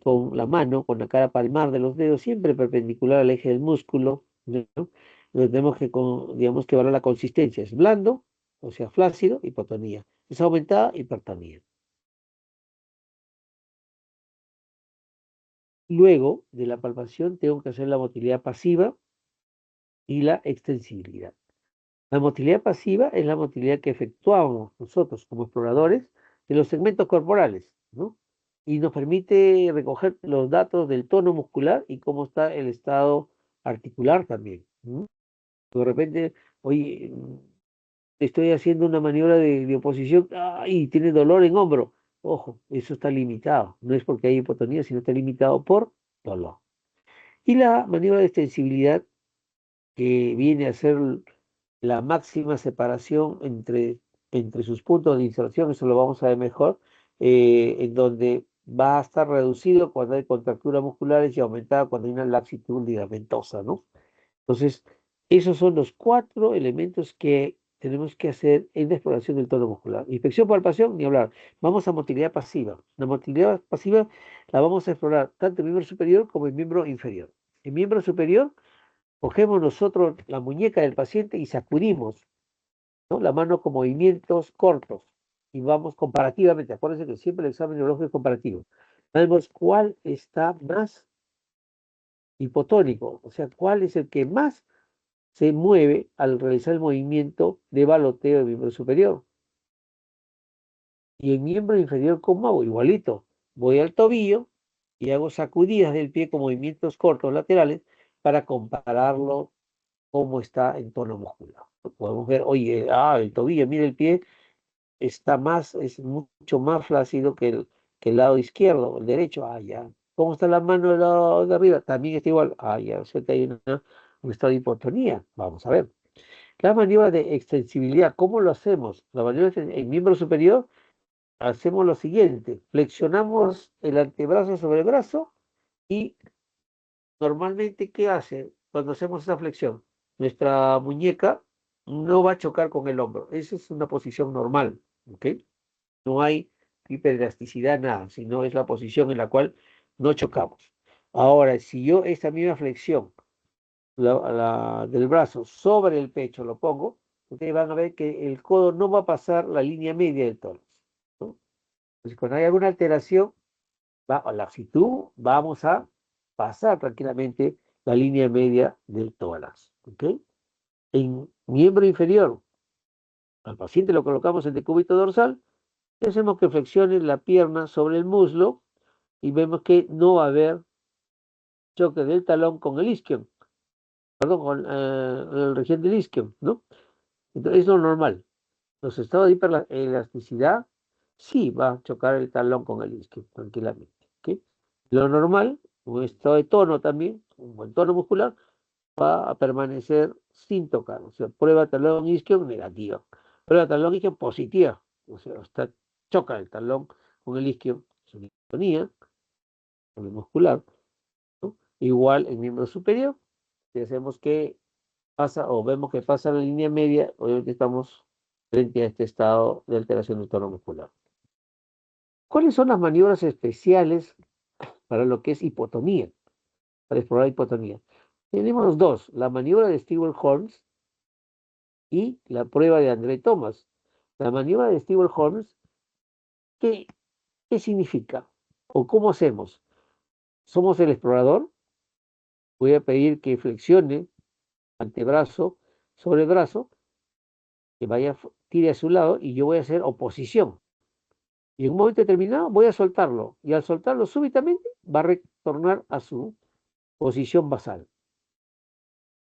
con la mano, con la cara palmar de los dedos, siempre perpendicular al eje del músculo, ¿no? Entonces tenemos que, digamos que evaluar la consistencia, es blando, o sea, flácido, hipotonía, es aumentada, hipertonía. Luego de la palpación tengo que hacer la motilidad pasiva y la extensibilidad. La motilidad pasiva es la motilidad que efectuamos nosotros como exploradores de los segmentos corporales, ¿no? Y nos permite recoger los datos del tono muscular y cómo está el estado articular también, ¿no? De repente, oye, estoy haciendo una maniobra de oposición, y tiene dolor en hombro. Ojo, eso está limitado. No es porque hay hipotonía, sino está limitado por dolor. Y la maniobra de extensibilidad, que viene a ser la máxima separación entre sus puntos de inserción, eso lo vamos a ver mejor, en donde va a estar reducido cuando hay contracturas musculares y aumentada cuando hay una laxitud ligamentosa, ¿no? Entonces, esos son los 4 elementos que tenemos que hacer en la exploración del tono muscular. Inspección, palpación, ni hablar. Vamos a motilidad pasiva. La motilidad pasiva la vamos a explorar tanto en miembro superior como en miembro inferior. En miembro superior, cogemos nosotros la muñeca del paciente y sacudimos, ¿no? La mano con movimientos cortos y vamos comparativamente. Acuérdense que siempre el examen neurológico es comparativo. Vemos cuál está más hipotónico, o sea, cuál es el que más se mueve al realizar el movimiento de baloteo de miembro superior. Y en miembro inferior, ¿cómo hago? Igualito. Voy al tobillo y hago sacudidas del pie con movimientos cortos laterales para compararlo cómo está en tono muscular. Podemos ver, oye, el tobillo, mira el pie, es mucho más flácido que el lado izquierdo, el derecho, ya. ¿Cómo está la mano del lado de arriba? También está igual, ya, o sea que hay un estado de hipotonía. Vamos a ver. La maniobra de extensibilidad, ¿cómo lo hacemos? La maniobra en miembro superior, hacemos lo siguiente, flexionamos el antebrazo sobre el brazo y normalmente, ¿qué hace cuando hacemos esa flexión? Nuestra muñeca no va a chocar con el hombro. Esa es una posición normal, ¿ok? No hay hiperelasticidad, nada, sino es la posición en la cual no chocamos. Ahora, si yo esta misma flexión del brazo sobre el pecho lo pongo, ustedes van a ver que el codo no va a pasar la línea media del tórax, ¿no? Entonces, cuando hay alguna alteración, o laxitud, vamos a pasar tranquilamente la línea media del tórax, ¿ok? En miembro inferior, al paciente lo colocamos en decúbito dorsal y hacemos que flexione la pierna sobre el muslo y vemos que no va a haber choque del talón con el isquion, perdón, con el región del isquion, ¿no? Entonces es lo normal. Los estados de hiperelasticidad sí va a chocar el talón con el isquio tranquilamente, ¿ok? Lo normal, un estado de tono también, un buen tono muscular, va a permanecer sin tocar. O sea, prueba talón isquio negativa. Prueba talón isquio positiva. O sea, choca el talón con el isquio, es una hipotonía muscular, ¿no? Igual en miembro superior, si hacemos que pasa o vemos que pasa la línea media, obviamente estamos frente a este estado de alteración del tono muscular. ¿Cuáles son las maniobras especiales para lo que es hipotonía? Para explorar hipotonía. Tenemos dos, la maniobra de Stewart-Holmes y la prueba de André Thomas. La maniobra de Stewart-Holmes ¿Qué, qué significa? ¿O cómo hacemos? ¿Somos el explorador? Voy a pedir que flexione antebrazo sobre brazo, que vaya, tire a su lado y yo voy a hacer oposición. Y en un momento determinado voy a soltarlo. Y al soltarlo súbitamente va a retornar a su posición basal.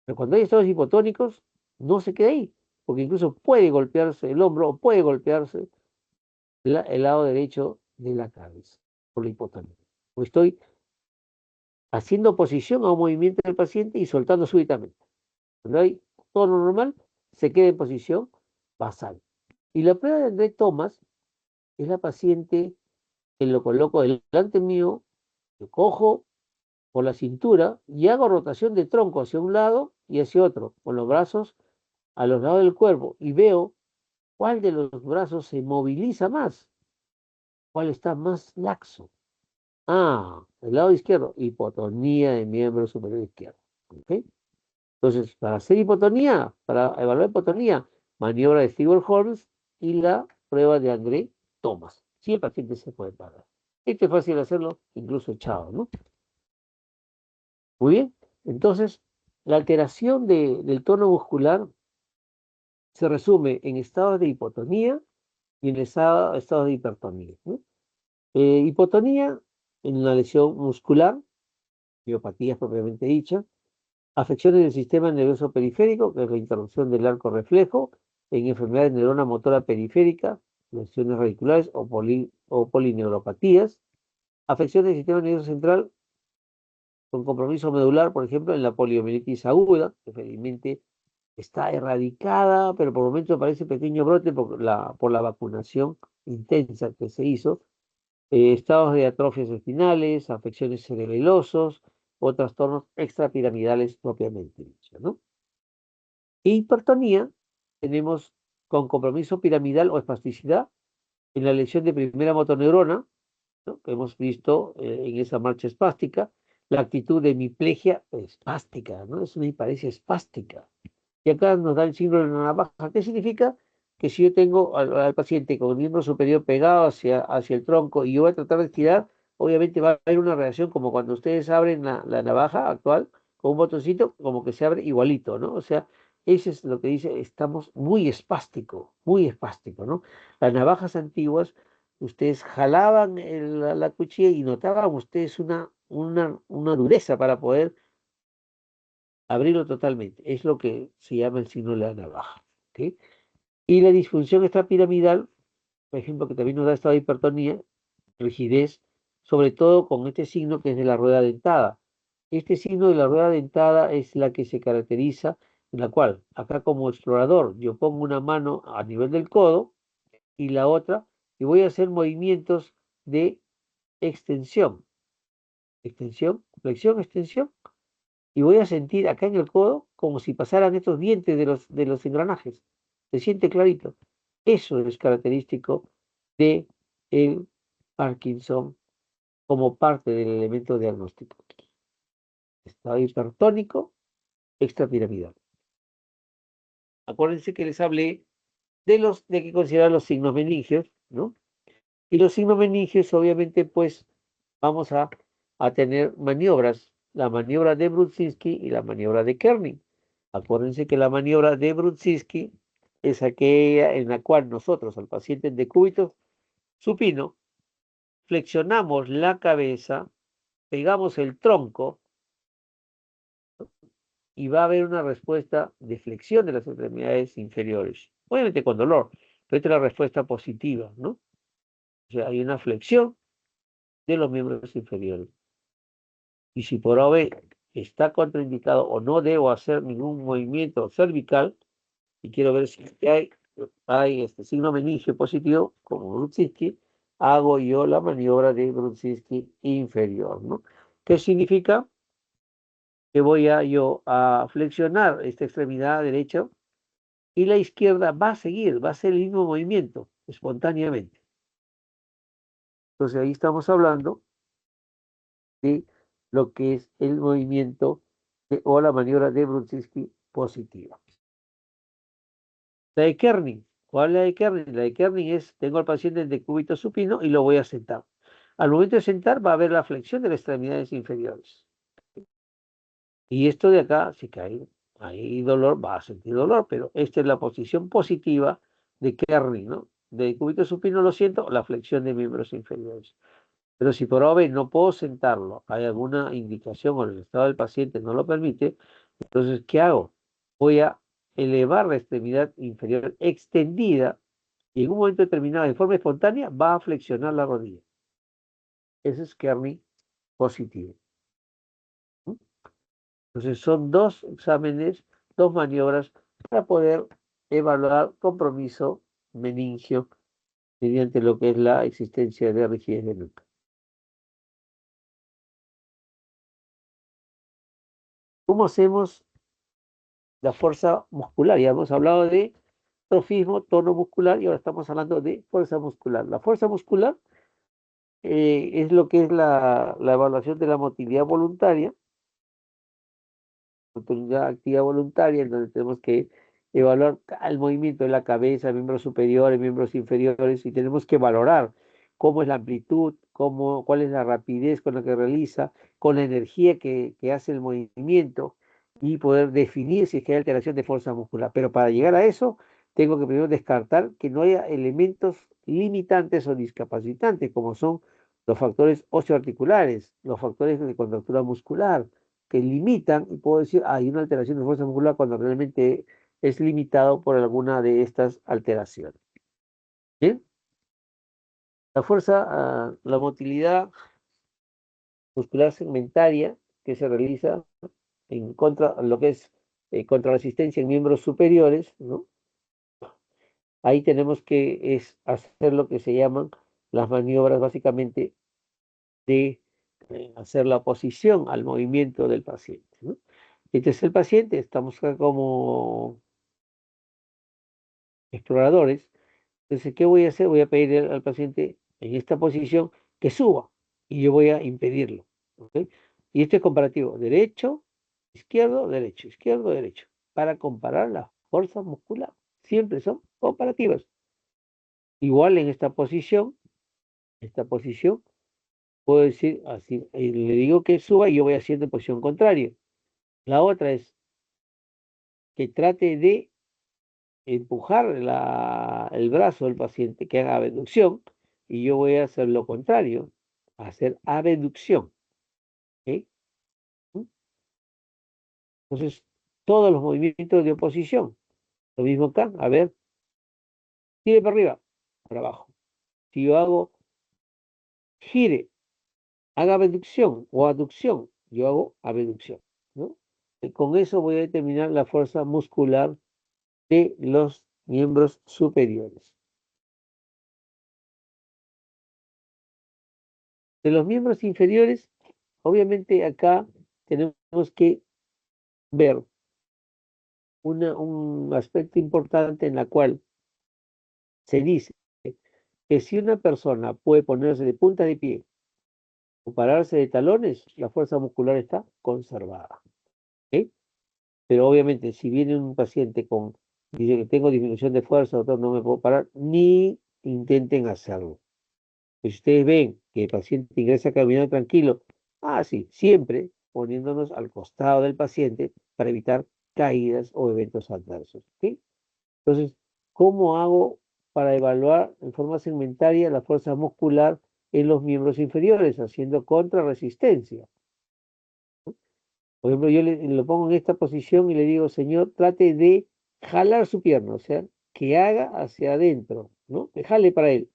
Pero cuando hay estados hipotónicos, no se queda ahí, porque incluso puede golpearse el hombro o puede golpearse el lado derecho de la cabeza por la hipotonía. O estoy haciendo oposición a un movimiento del paciente y soltando súbitamente. Cuando hay tono normal, se queda en posición basal. Y la prueba de André Thomas es la paciente que lo coloco delante mío, lo cojo por la cintura y hago rotación de tronco hacia un lado y hacia otro, con los brazos a los lados del cuerpo y veo cuál de los brazos se moviliza más, cuál está más laxo. Ah, el lado izquierdo, hipotonía de miembro superior izquierdo. ¿Ok? Entonces, para hacer hipotonía, para evaluar hipotonía, maniobra de Stewart-Holmes y la prueba de André Thomas. Si el paciente se puede parar. Este es fácil hacerlo, incluso echado, ¿no? Muy bien. Entonces, la alteración del tono muscular se resume en estados de hipotonía y en estados de hipertonía, ¿no? Hipotonía en una lesión muscular, miopatías propiamente dicha, afecciones del sistema nervioso periférico, que es la interrupción del arco reflejo, en enfermedades de neurona motora periférica, lesiones radiculares o polineuropatías, afecciones del sistema nervioso central con compromiso medular, por ejemplo, en la poliomielitis aguda, que felizmente está erradicada, pero por momentos aparece pequeño brote por la vacunación intensa que se hizo, estados de atrofias espinales, afecciones cerebelosos o trastornos extrapiramidales propiamente dichos, ¿no? Hipertonía tenemos con compromiso piramidal o espasticidad en la lesión de primera motoneurona, ¿no? Que hemos visto en esa marcha espástica, la actitud de hemiplegia espástica, ¿no? Es una hiparesia espástica. Y acá nos da el síndrome de la navaja. ¿Qué significa? Que si yo tengo al paciente con el miembro superior pegado hacia el tronco y yo voy a tratar de estirar, obviamente va a haber una reacción como cuando ustedes abren la navaja actual con un botoncito, como que se abre igualito, ¿no? O sea, eso es lo que dice, estamos muy espástico, ¿no? Las navajas antiguas, ustedes jalaban la cuchilla y notaban ustedes una dureza para poder abrirlo totalmente. Es lo que se llama el signo de la navaja. ¿Ok? Y la disfunción extrapiramidal, por ejemplo, que también nos da estado de hipertonía, rigidez, sobre todo con este signo que es de la rueda dentada. Este signo de la rueda dentada es la que se caracteriza, en la cual, acá como explorador, yo pongo una mano a nivel del codo y la otra, y voy a hacer movimientos de extensión, extensión, flexión, extensión, y voy a sentir acá en el codo como si pasaran estos dientes de los engranajes. Se siente clarito. Eso es característico de el Parkinson como parte del elemento diagnóstico. Estado hipertónico extrapiramidal. Acuérdense que les hablé de que considerar los signos meningios, ¿no? Y los signos meningios, obviamente, pues vamos a tener maniobras, la maniobra de Brudzinski y la maniobra de Kerning. Acuérdense que la maniobra de Brudzinski es aquella en la cual nosotros al paciente en decúbito supino flexionamos la cabeza, pegamos el tronco y va a haber una respuesta de flexión de las extremidades inferiores. Obviamente con dolor, pero esta es la respuesta positiva, ¿no? O sea, hay una flexión de los miembros inferiores. Y si por OB está contraindicado o no debo hacer ningún movimiento cervical, y quiero ver si hay este signo meningio positivo, como Brudzinski, hago yo la maniobra de Brudzinski inferior, ¿no? ¿Qué significa? Que voy yo a flexionar esta extremidad derecha y la izquierda va a seguir, va a hacer el mismo movimiento espontáneamente. Entonces ahí estamos hablando de lo que es el movimiento o la maniobra de Brudzinski positiva. La de Kerning, ¿Cuál es la de Kerning? La de Kerning es, tengo al paciente en decúbito supino y lo voy a sentar. Al momento de sentar va a haber la flexión de las extremidades inferiores. Y esto de acá, si cae, hay dolor, va a sentir dolor, pero esta es la posición positiva de Kerning, ¿no? De decúbito supino lo siento, la flexión de miembros inferiores. Pero si por OB no puedo sentarlo, hay alguna indicación o el estado del paciente no lo permite, entonces, ¿qué hago? Voy a elevar la extremidad inferior extendida y en un momento determinado, de forma espontánea, va a flexionar la rodilla. Ese es Kearney positivo. Entonces, son dos exámenes, dos maniobras para poder evaluar compromiso meningio mediante lo que es la existencia de rigidez de nuca. ¿Cómo hacemos la fuerza muscular? Ya hemos hablado de trofismo, tono muscular y ahora estamos hablando de fuerza muscular. La fuerza muscular es lo que es la evaluación de la motilidad voluntaria, motilidad activa voluntaria, en donde tenemos que evaluar el movimiento de la cabeza, miembros superiores, miembros inferiores, y tenemos que valorar cómo es la amplitud, cuál es la rapidez con la que realiza, con la energía que hace el movimiento, y poder definir si es que hay alteración de fuerza muscular. Pero para llegar a eso, tengo que primero descartar que no haya elementos limitantes o discapacitantes, como son los factores osteoarticulares, los factores de contractura muscular, que limitan, y puedo decir, hay una alteración de fuerza muscular cuando realmente es limitado por alguna de estas alteraciones. ¿Bien? La fuerza, la motilidad muscular segmentaria que se realiza en contra, lo que es contra resistencia en miembros superiores, ¿no? Ahí tenemos que hacer lo que se llaman las maniobras básicamente de hacer la oposición al movimiento del paciente, ¿no? Este es el paciente, estamos acá como exploradores. Entonces, ¿qué voy a hacer? Voy a pedir al paciente en esta posición que suba y yo voy a impedirlo. ¿Ok? Y esto es comparativo, derecho, derecho, izquierdo, derecho, para comparar la fuerza muscular. Siempre son comparativas. Igual en esta posición, puedo decir así, le digo que suba y yo voy haciendo en posición contraria. La otra es que trate de empujar el brazo del paciente, que haga abducción, y yo voy a hacer lo contrario, hacer abducción. ¿Ok? Entonces, todos los movimientos de oposición, lo mismo acá, a ver, tire para arriba, para abajo. Si yo hago gire, haga abducción o aducción, yo hago abducción, ¿no? Y con eso voy a determinar la fuerza muscular de los miembros superiores. De los miembros inferiores, obviamente acá tenemos que ver un aspecto importante en la cual se dice que si una persona puede ponerse de punta de pie o pararse de talones, la fuerza muscular está conservada. ¿Ok? Pero obviamente, si viene un paciente dice que tengo disminución de fuerza, doctor, no me puedo parar, ni intenten hacerlo. Si ustedes ven que el paciente ingresa caminando tranquilo, sí, siempre poniéndonos al costado del paciente para evitar caídas o eventos adversos. ¿Ok? Entonces, ¿cómo hago para evaluar en forma segmentaria la fuerza muscular en los miembros inferiores, haciendo contrarresistencia? Por ejemplo, yo lo pongo en esta posición y le digo, señor, trate de jalar su pierna, o sea, que haga hacia adentro, ¿no? Que jale para él.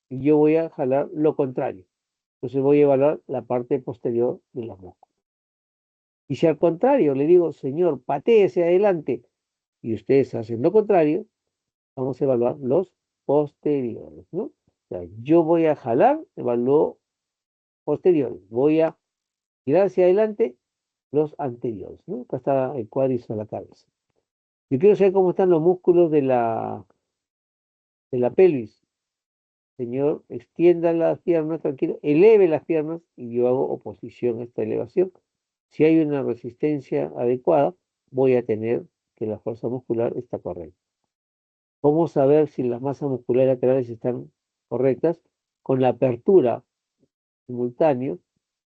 Y yo voy a jalar lo contrario. Entonces voy a evaluar la parte posterior de la músculos. Y si al contrario le digo, señor, patee hacia adelante, y ustedes hacen lo contrario, vamos a evaluar los posteriores, ¿no? O sea, yo voy a jalar, evalúo posteriores. Voy a tirar hacia adelante los anteriores, ¿no? Acá está el cuádriceps a la cabeza. Yo quiero saber cómo están los músculos de la pelvis. Señor, extienda las piernas, tranquilo, eleve las piernas y yo hago oposición a esta elevación. Si hay una resistencia adecuada, voy a tener que la fuerza muscular está correcta. ¿Cómo saber si las masas musculares laterales están correctas? Con la apertura simultánea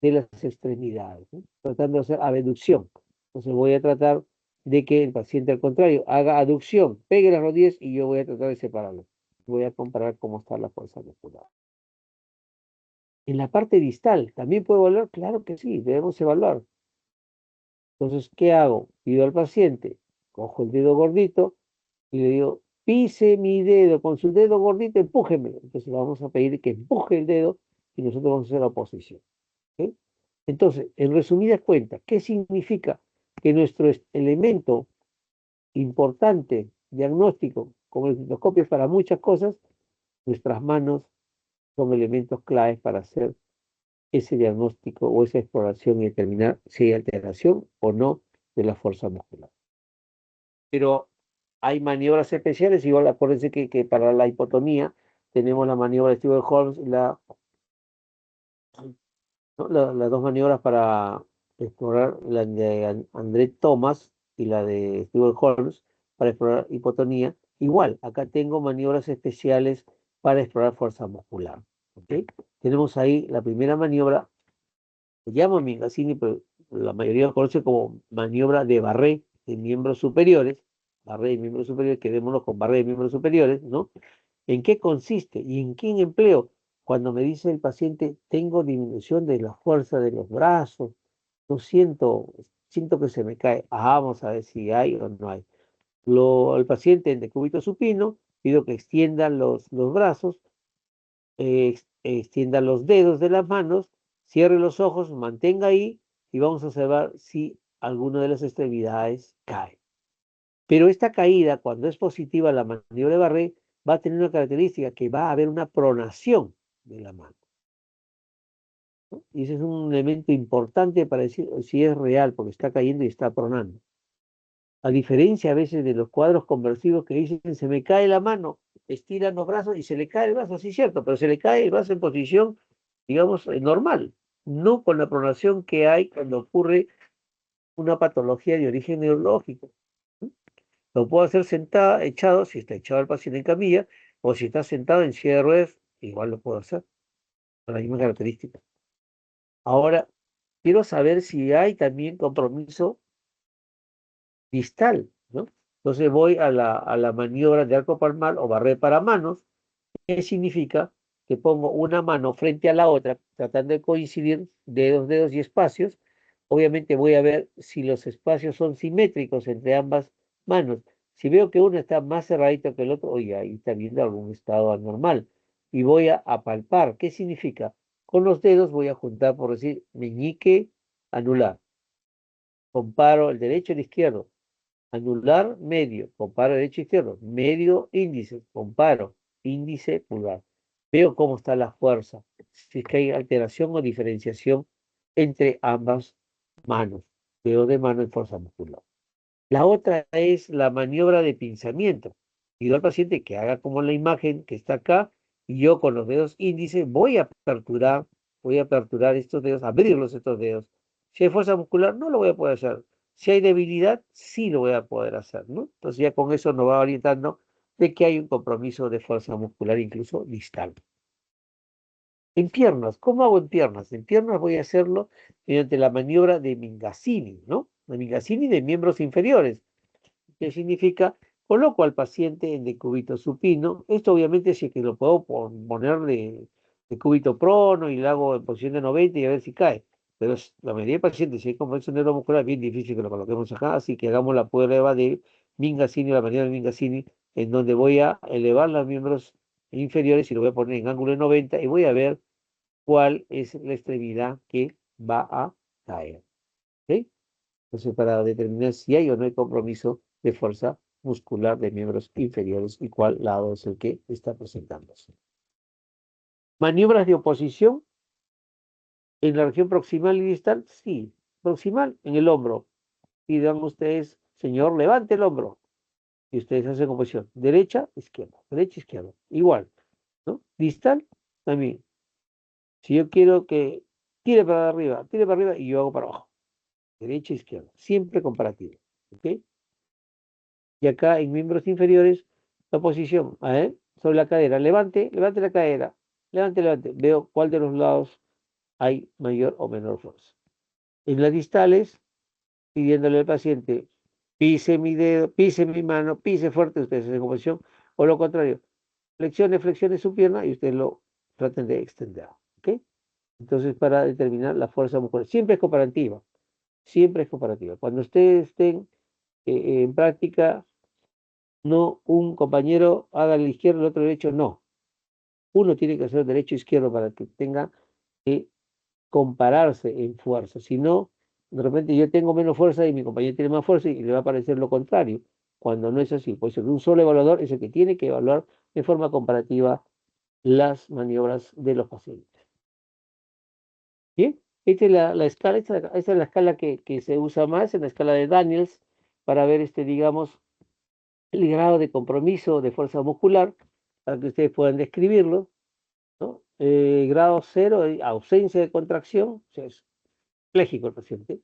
de las extremidades, ¿no? Tratando de hacer abducción. Entonces voy a tratar de que el paciente al contrario haga aducción, pegue las rodillas y yo voy a tratar de separarlo. Voy a comparar cómo está la fuerza muscular. En la parte distal, ¿también puedo evaluar? Claro que sí, debemos evaluar. Entonces, ¿qué hago? Pido al paciente, cojo el dedo gordito y le digo, pise mi dedo, con su dedo gordito, empújeme. Entonces vamos a pedir que empuje el dedo y nosotros vamos a hacer la oposición. ¿Ok? Entonces, en resumidas cuentas, ¿qué significa? Que nuestro elemento importante diagnóstico, como el microscopio es para muchas cosas, nuestras manos son elementos claves para hacer ese diagnóstico o esa exploración y determinar si hay alteración o no de la fuerza muscular. Pero hay maniobras especiales, igual acuérdense que para la hipotonía tenemos la maniobra de Stewart-Holmes y ¿no? Las dos maniobras para explorar, la de André Thomas y la de Stewart-Holmes para explorar hipotonía. Igual, acá tengo maniobras especiales para explorar fuerza muscular. ¿Ok? Tenemos ahí la primera maniobra, se llama Mingazzini, pero la mayoría lo conoce como maniobra de Barré de miembros superiores. Barré de miembros superiores, quedémonos con Barré de miembros superiores, ¿no? ¿En qué consiste y en qué empleo? Cuando me dice el paciente, tengo disminución de la fuerza de los brazos, no siento que se me cae. Vamos a ver si hay o no hay. El paciente en decúbito supino, pido que extienda los brazos, extienda los dedos de las manos, cierre los ojos, mantenga ahí y vamos a observar si alguna de las extremidades cae. Pero esta caída, cuando es positiva la maniobra de Barré, va a tener una característica que va a haber una pronación de la mano, ¿no? Y ese es un elemento importante para decir si es real, porque está cayendo y está pronando. A diferencia a veces de los cuadros conversivos que dicen se me cae la mano, estiran los brazos y se le cae el brazo, sí es cierto, pero se le cae el brazo en posición, digamos, normal, no con la pronación que hay cuando ocurre una patología de origen neurológico. Lo puedo hacer sentado, echado, si está echado el paciente en camilla, o si está sentado en silla de ruedas, igual lo puedo hacer, con la misma característica. Ahora, quiero saber si hay también compromiso distal, ¿no? Entonces voy a la maniobra de arco palmar o barré para manos, que significa que pongo una mano frente a la otra, tratando de coincidir dedos y espacios. Obviamente voy a ver si los espacios son simétricos entre ambas manos. Si veo que uno está más cerradito que el otro, oye, ahí está viendo algún estado anormal. Y voy a palpar. ¿Qué significa? Con los dedos voy a juntar, por decir, meñique, anular. Comparo el derecho y el izquierdo. Anular, medio, comparo derecho e izquierdo, medio, índice, comparo, índice, pulgar. Veo cómo está la fuerza, si es que hay alteración o diferenciación entre ambas manos. Veo de mano en fuerza muscular. La otra es la maniobra de pinzamiento. Pido al paciente que haga como la imagen que está acá y yo con los dedos índice voy a aperturar estos dedos, abrirlos estos dedos. Si hay fuerza muscular, no lo voy a poder hacer. Si hay debilidad, sí lo voy a poder hacer, ¿no? Entonces ya con eso nos va orientando de que hay un compromiso de fuerza muscular incluso distal. En piernas, ¿cómo hago en piernas? En piernas voy a hacerlo mediante la maniobra de Mingazzini, ¿no? De Mingazzini de miembros inferiores. ¿Qué significa? Coloco al paciente en decúbito supino. Esto obviamente sí que lo puedo poner de cúbito prono y lo hago en posición de 90 y a ver si cae. Pero la mayoría de pacientes, si hay complejo neuromuscular, es bien difícil que lo coloquemos acá, así que hagamos la prueba de Mingazzini, la manera de Mingazzini, en donde voy a elevar los miembros inferiores y lo voy a poner en ángulo de 90 y voy a ver cuál es la extremidad que va a caer. ¿Ok? Entonces, para determinar si hay o no hay compromiso de fuerza muscular de miembros inferiores y cuál lado es el que está presentándose. Maniobras de oposición en la región proximal y distal, sí. Proximal en el hombro. Y digan ustedes, señor, levante el hombro. Y ustedes hacen oposición. Derecha, derecha, izquierda. Igual, ¿no? Distal, también. Si yo quiero que tire para arriba y yo hago para abajo. Derecha, izquierda. Siempre comparativo. ¿Ok? Y acá en miembros inferiores la posición, a ver, sobre la cadera. Levante la cadera. Levante. Veo cuál de los lados hay mayor o menor fuerza. En las distales, pidiéndole al paciente, pise mi dedo, pise mi mano, pise fuerte, ustedes hacen posición, o lo contrario, flexione su pierna y ustedes lo traten de extender. ¿Ok? Entonces, para determinar la fuerza muscular, siempre es comparativa. Siempre es comparativa. Cuando ustedes estén en práctica, no un compañero haga el izquierdo, el otro derecho, no. Uno tiene que hacer derecho e izquierdo para que tenga que compararse en fuerza. Si no, de repente yo tengo menos fuerza y mi compañero tiene más fuerza y le va a parecer lo contrario, cuando no es así. Pues un solo evaluador es el que tiene que evaluar de forma comparativa las maniobras de los pacientes. Bien, esta es la escala, esta es la escala que se usa más, en la escala de Daniels, para ver, digamos, el grado de compromiso de fuerza muscular, para que ustedes puedan describirlo, ¿no? Grado 0, ausencia de contracción, o sea, es pléjico el paciente.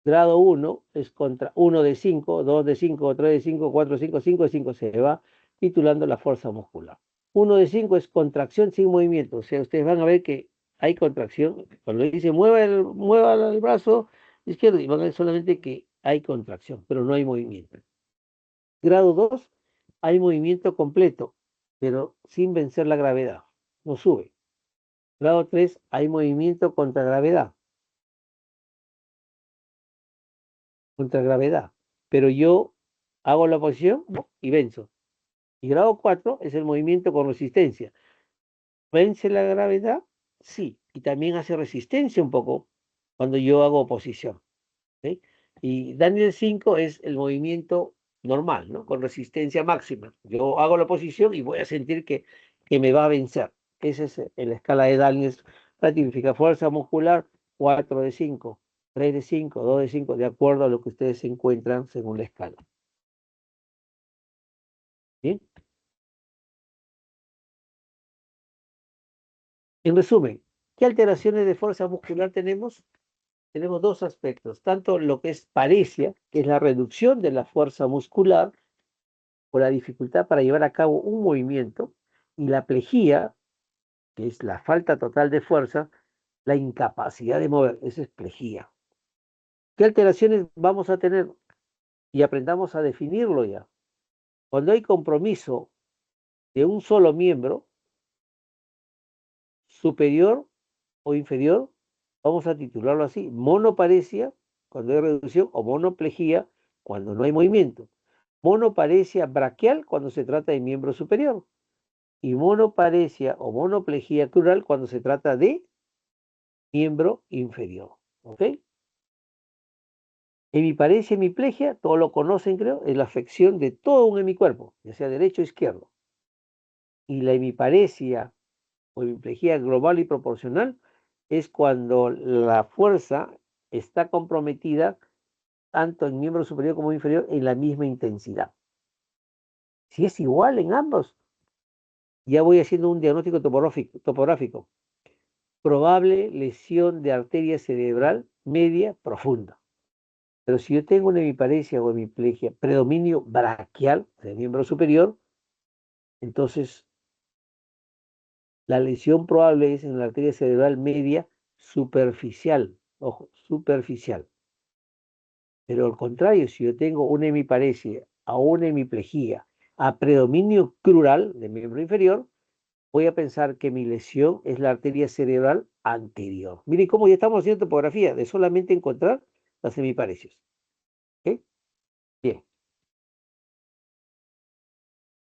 Grado 1 es contra 1 de 5, 2 de 5, 3 de 5, 4 de 5, 5 de 5, se va titulando la fuerza muscular. 1 de 5 es contracción sin movimiento, o sea, ustedes van a ver que hay contracción. Cuando dice mueva el brazo izquierdo, y van a ver solamente que hay contracción, pero no hay movimiento. Grado 2, hay movimiento completo, pero sin vencer la gravedad, no sube. Grado 3, hay movimiento contra gravedad, pero yo hago la posición y venzo. Y grado 4 es el movimiento con resistencia. ¿Vence la gravedad? Sí, y también hace resistencia un poco cuando yo hago oposición. ¿Sí? Y Daniel 5 es el movimiento normal, ¿no? Con resistencia máxima. Yo hago la oposición y voy a sentir que me va a vencer. Esa es la escala de Daniels. Ratifica fuerza muscular, 4 de 5, 3 de 5, 2 de 5, de acuerdo a lo que ustedes se encuentran según la escala. ¿Bien? En resumen, ¿qué alteraciones de fuerza muscular tenemos? Tenemos dos aspectos, tanto lo que es paresia, que es la reducción de la fuerza muscular o la dificultad para llevar a cabo un movimiento, y la plejía, que es la falta total de fuerza, la incapacidad de mover, eso es plejía. ¿Qué alteraciones vamos a tener? Y aprendamos a definirlo ya. Cuando hay compromiso de un solo miembro, superior o inferior, vamos a titularlo así, monoparesia cuando hay reducción o monoplejía cuando no hay movimiento. Monoparesia braquial cuando se trata de miembro superior y monoparesia o monoplejía crural cuando se trata de miembro inferior. ¿Ok? Hemiparesia, hemiplegia, todos lo conocen, creo, es la afección de todo un hemicuerpo, ya sea derecho o izquierdo. Y la hemiparesia o hemiplegia global y proporcional es cuando la fuerza está comprometida tanto en miembro superior como inferior en la misma intensidad. Si es igual en ambos, ya voy haciendo un diagnóstico topográfico. Probable lesión de arteria cerebral media profunda. Pero si yo tengo una hemiparesia o hemiplegia, predominio braquial del miembro superior, entonces la lesión probable es en la arteria cerebral media superficial. Ojo, superficial. Pero al contrario, si yo tengo una hemiparesia o una hemiplegia a predominio crural del miembro inferior, voy a pensar que mi lesión es la arteria cerebral anterior. Miren cómo ya estamos haciendo topografía de solamente encontrar las hemiparesias. ¿Ok? Bien.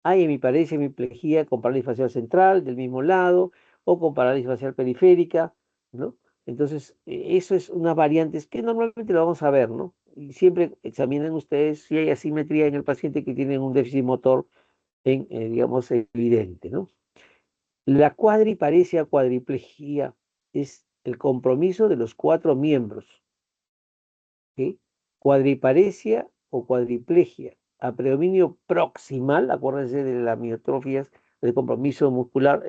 Hay hemiparesia, hemiplegia con parálisis facial central del mismo lado o con parálisis facial periférica, ¿no? Entonces, eso es unas variantes que normalmente lo vamos a ver, ¿no? Y siempre examinen ustedes si hay asimetría en el paciente que tiene un déficit motor digamos, evidente, ¿no? La cuadriparesia, cuadriplegia es el compromiso de los cuatro miembros. ¿Sí? Cuadriparesia o cuadriplegia a predominio proximal, acuérdense de las miotrofias, el compromiso muscular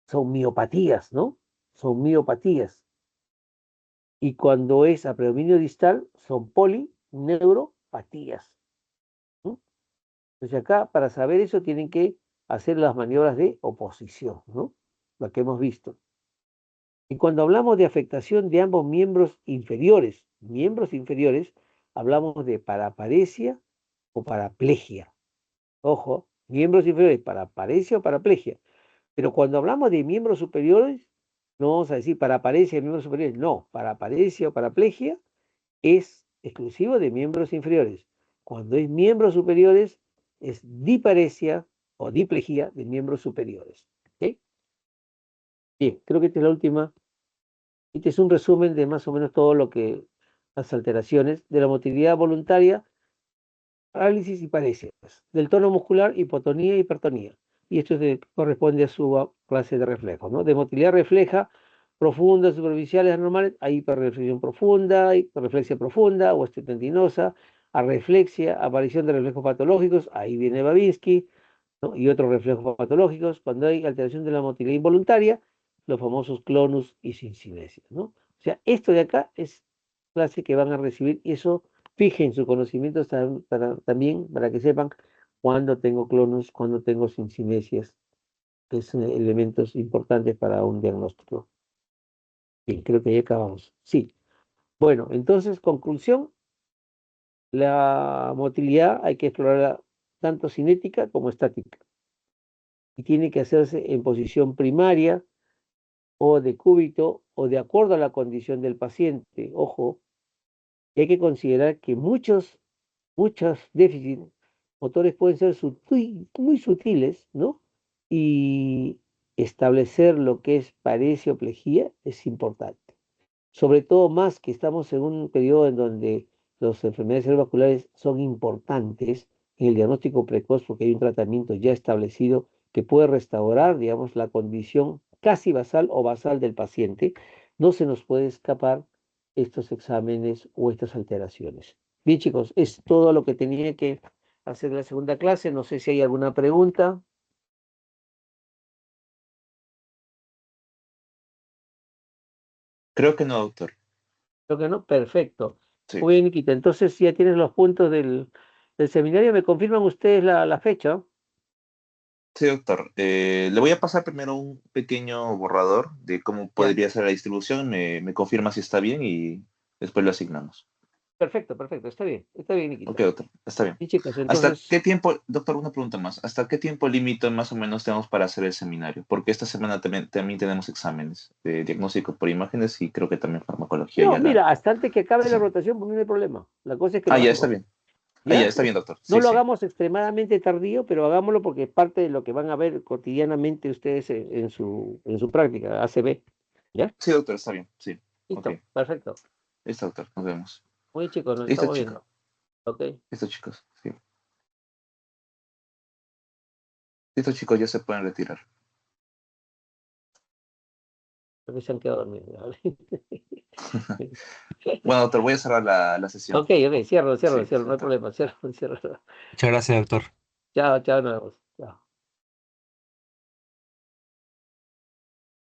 son miopatías, ¿no? Son miopatías. Y cuando es a predominio distal, son polineuropatías. ¿No? Entonces acá, para saber eso, tienen que hacer las maniobras de oposición, ¿no? Lo que hemos visto. Y cuando hablamos de afectación de ambos miembros inferiores, hablamos de paraparesia o paraplegia. Ojo, miembros inferiores, paraparesia o paraplegia. Pero cuando hablamos de miembros superiores, no vamos a decir paraparesia de miembros superiores, no, paraparesia o paraplegia es exclusivo de miembros inferiores. Cuando es miembros superiores, es diparesia o diplejía de miembros superiores. ¿Ok? Bien, creo que esta es la última. Este es un resumen de más o menos todo lo que las alteraciones de la motilidad voluntaria, parálisis y paresias, del tono muscular, hipotonía y hipertonía. Y esto corresponde a su clase de reflejos, ¿no? De motilidad refleja profundas, superficiales, anormales, a hiperreflexión profunda, hiperreflexia profunda o osteotendinosa, a reflexia, aparición de reflejos patológicos, ahí viene Babinski, ¿no? Y otros reflejos patológicos, cuando hay alteración de la motilidad involuntaria, los famosos clonus y sincimesias, ¿no? O sea, esto de acá es clase que van a recibir y eso fijen sus conocimientos también para que sepan cuándo tengo clonus, cuándo tengo sincimesias, que son elementos importantes para un diagnóstico. Bien, creo que ya acabamos. Sí. Bueno, entonces, conclusión, la motilidad hay que explorarla tanto cinética como estática. Y tiene que hacerse en posición primaria o de cúbito o de acuerdo a la condición del paciente. Ojo, y hay que considerar que muchos déficits motores pueden ser muy sutiles, ¿no? Y establecer lo que es paresia o plejía es importante. Sobre todo más que estamos en un periodo en donde las enfermedades cerebrovasculares son importantes en el diagnóstico precoz porque hay un tratamiento ya establecido que puede restaurar, digamos, la condición casi basal o basal del paciente. No se nos puede escapar estos exámenes o estas alteraciones. Bien, chicos, es todo lo que tenía que hacer en la segunda clase. No sé si hay alguna pregunta. Creo que no, doctor. Creo que no. Perfecto. Sí, Muy bien, Nikita. Entonces ya tienes los puntos del seminario. ¿Me confirman ustedes la fecha? sí, doctor. Le voy a pasar primero un pequeño borrador de cómo Ya. podría ser la distribución. Me confirma si está bien y después lo asignamos. Perfecto, perfecto. Está bien, Ok, Nikita. doctor, está bien. Y chicos, ¿Hasta entonces, qué tiempo, doctor, una pregunta más? ¿Hasta qué tiempo límite más o menos tenemos para hacer el seminario? Porque esta semana también tenemos exámenes de diagnóstico por imágenes y creo que también farmacología no, ya la... mira, hasta antes que acabe la Sí. rotación, pues no hay problema. La cosa es que Ah, lo ya está hagamos. bien. Ah, ya ¿Ya? está bien, doctor. No Sí, lo sí. hagamos extremadamente tardío, pero hagámoslo porque es parte de lo que van a ver cotidianamente ustedes en su práctica, ACB. ¿Ya? Sí, doctor, está bien. Sí. Ok. Listo, perfecto. Listo, doctor. Nos vemos. Muy bien, chicos, nos Listo, estamos chicos. viendo. Ok, Listo, chicos. Sí. Listo, chicos, ya se pueden retirar. creo que se han quedado dormidos. ¿Vale? Bueno, doctor, voy a cerrar la sesión. Ok, cierro, Sí, no hay doctor. problema, cierro. Muchas gracias, doctor. Chao, nos vemos. Chao.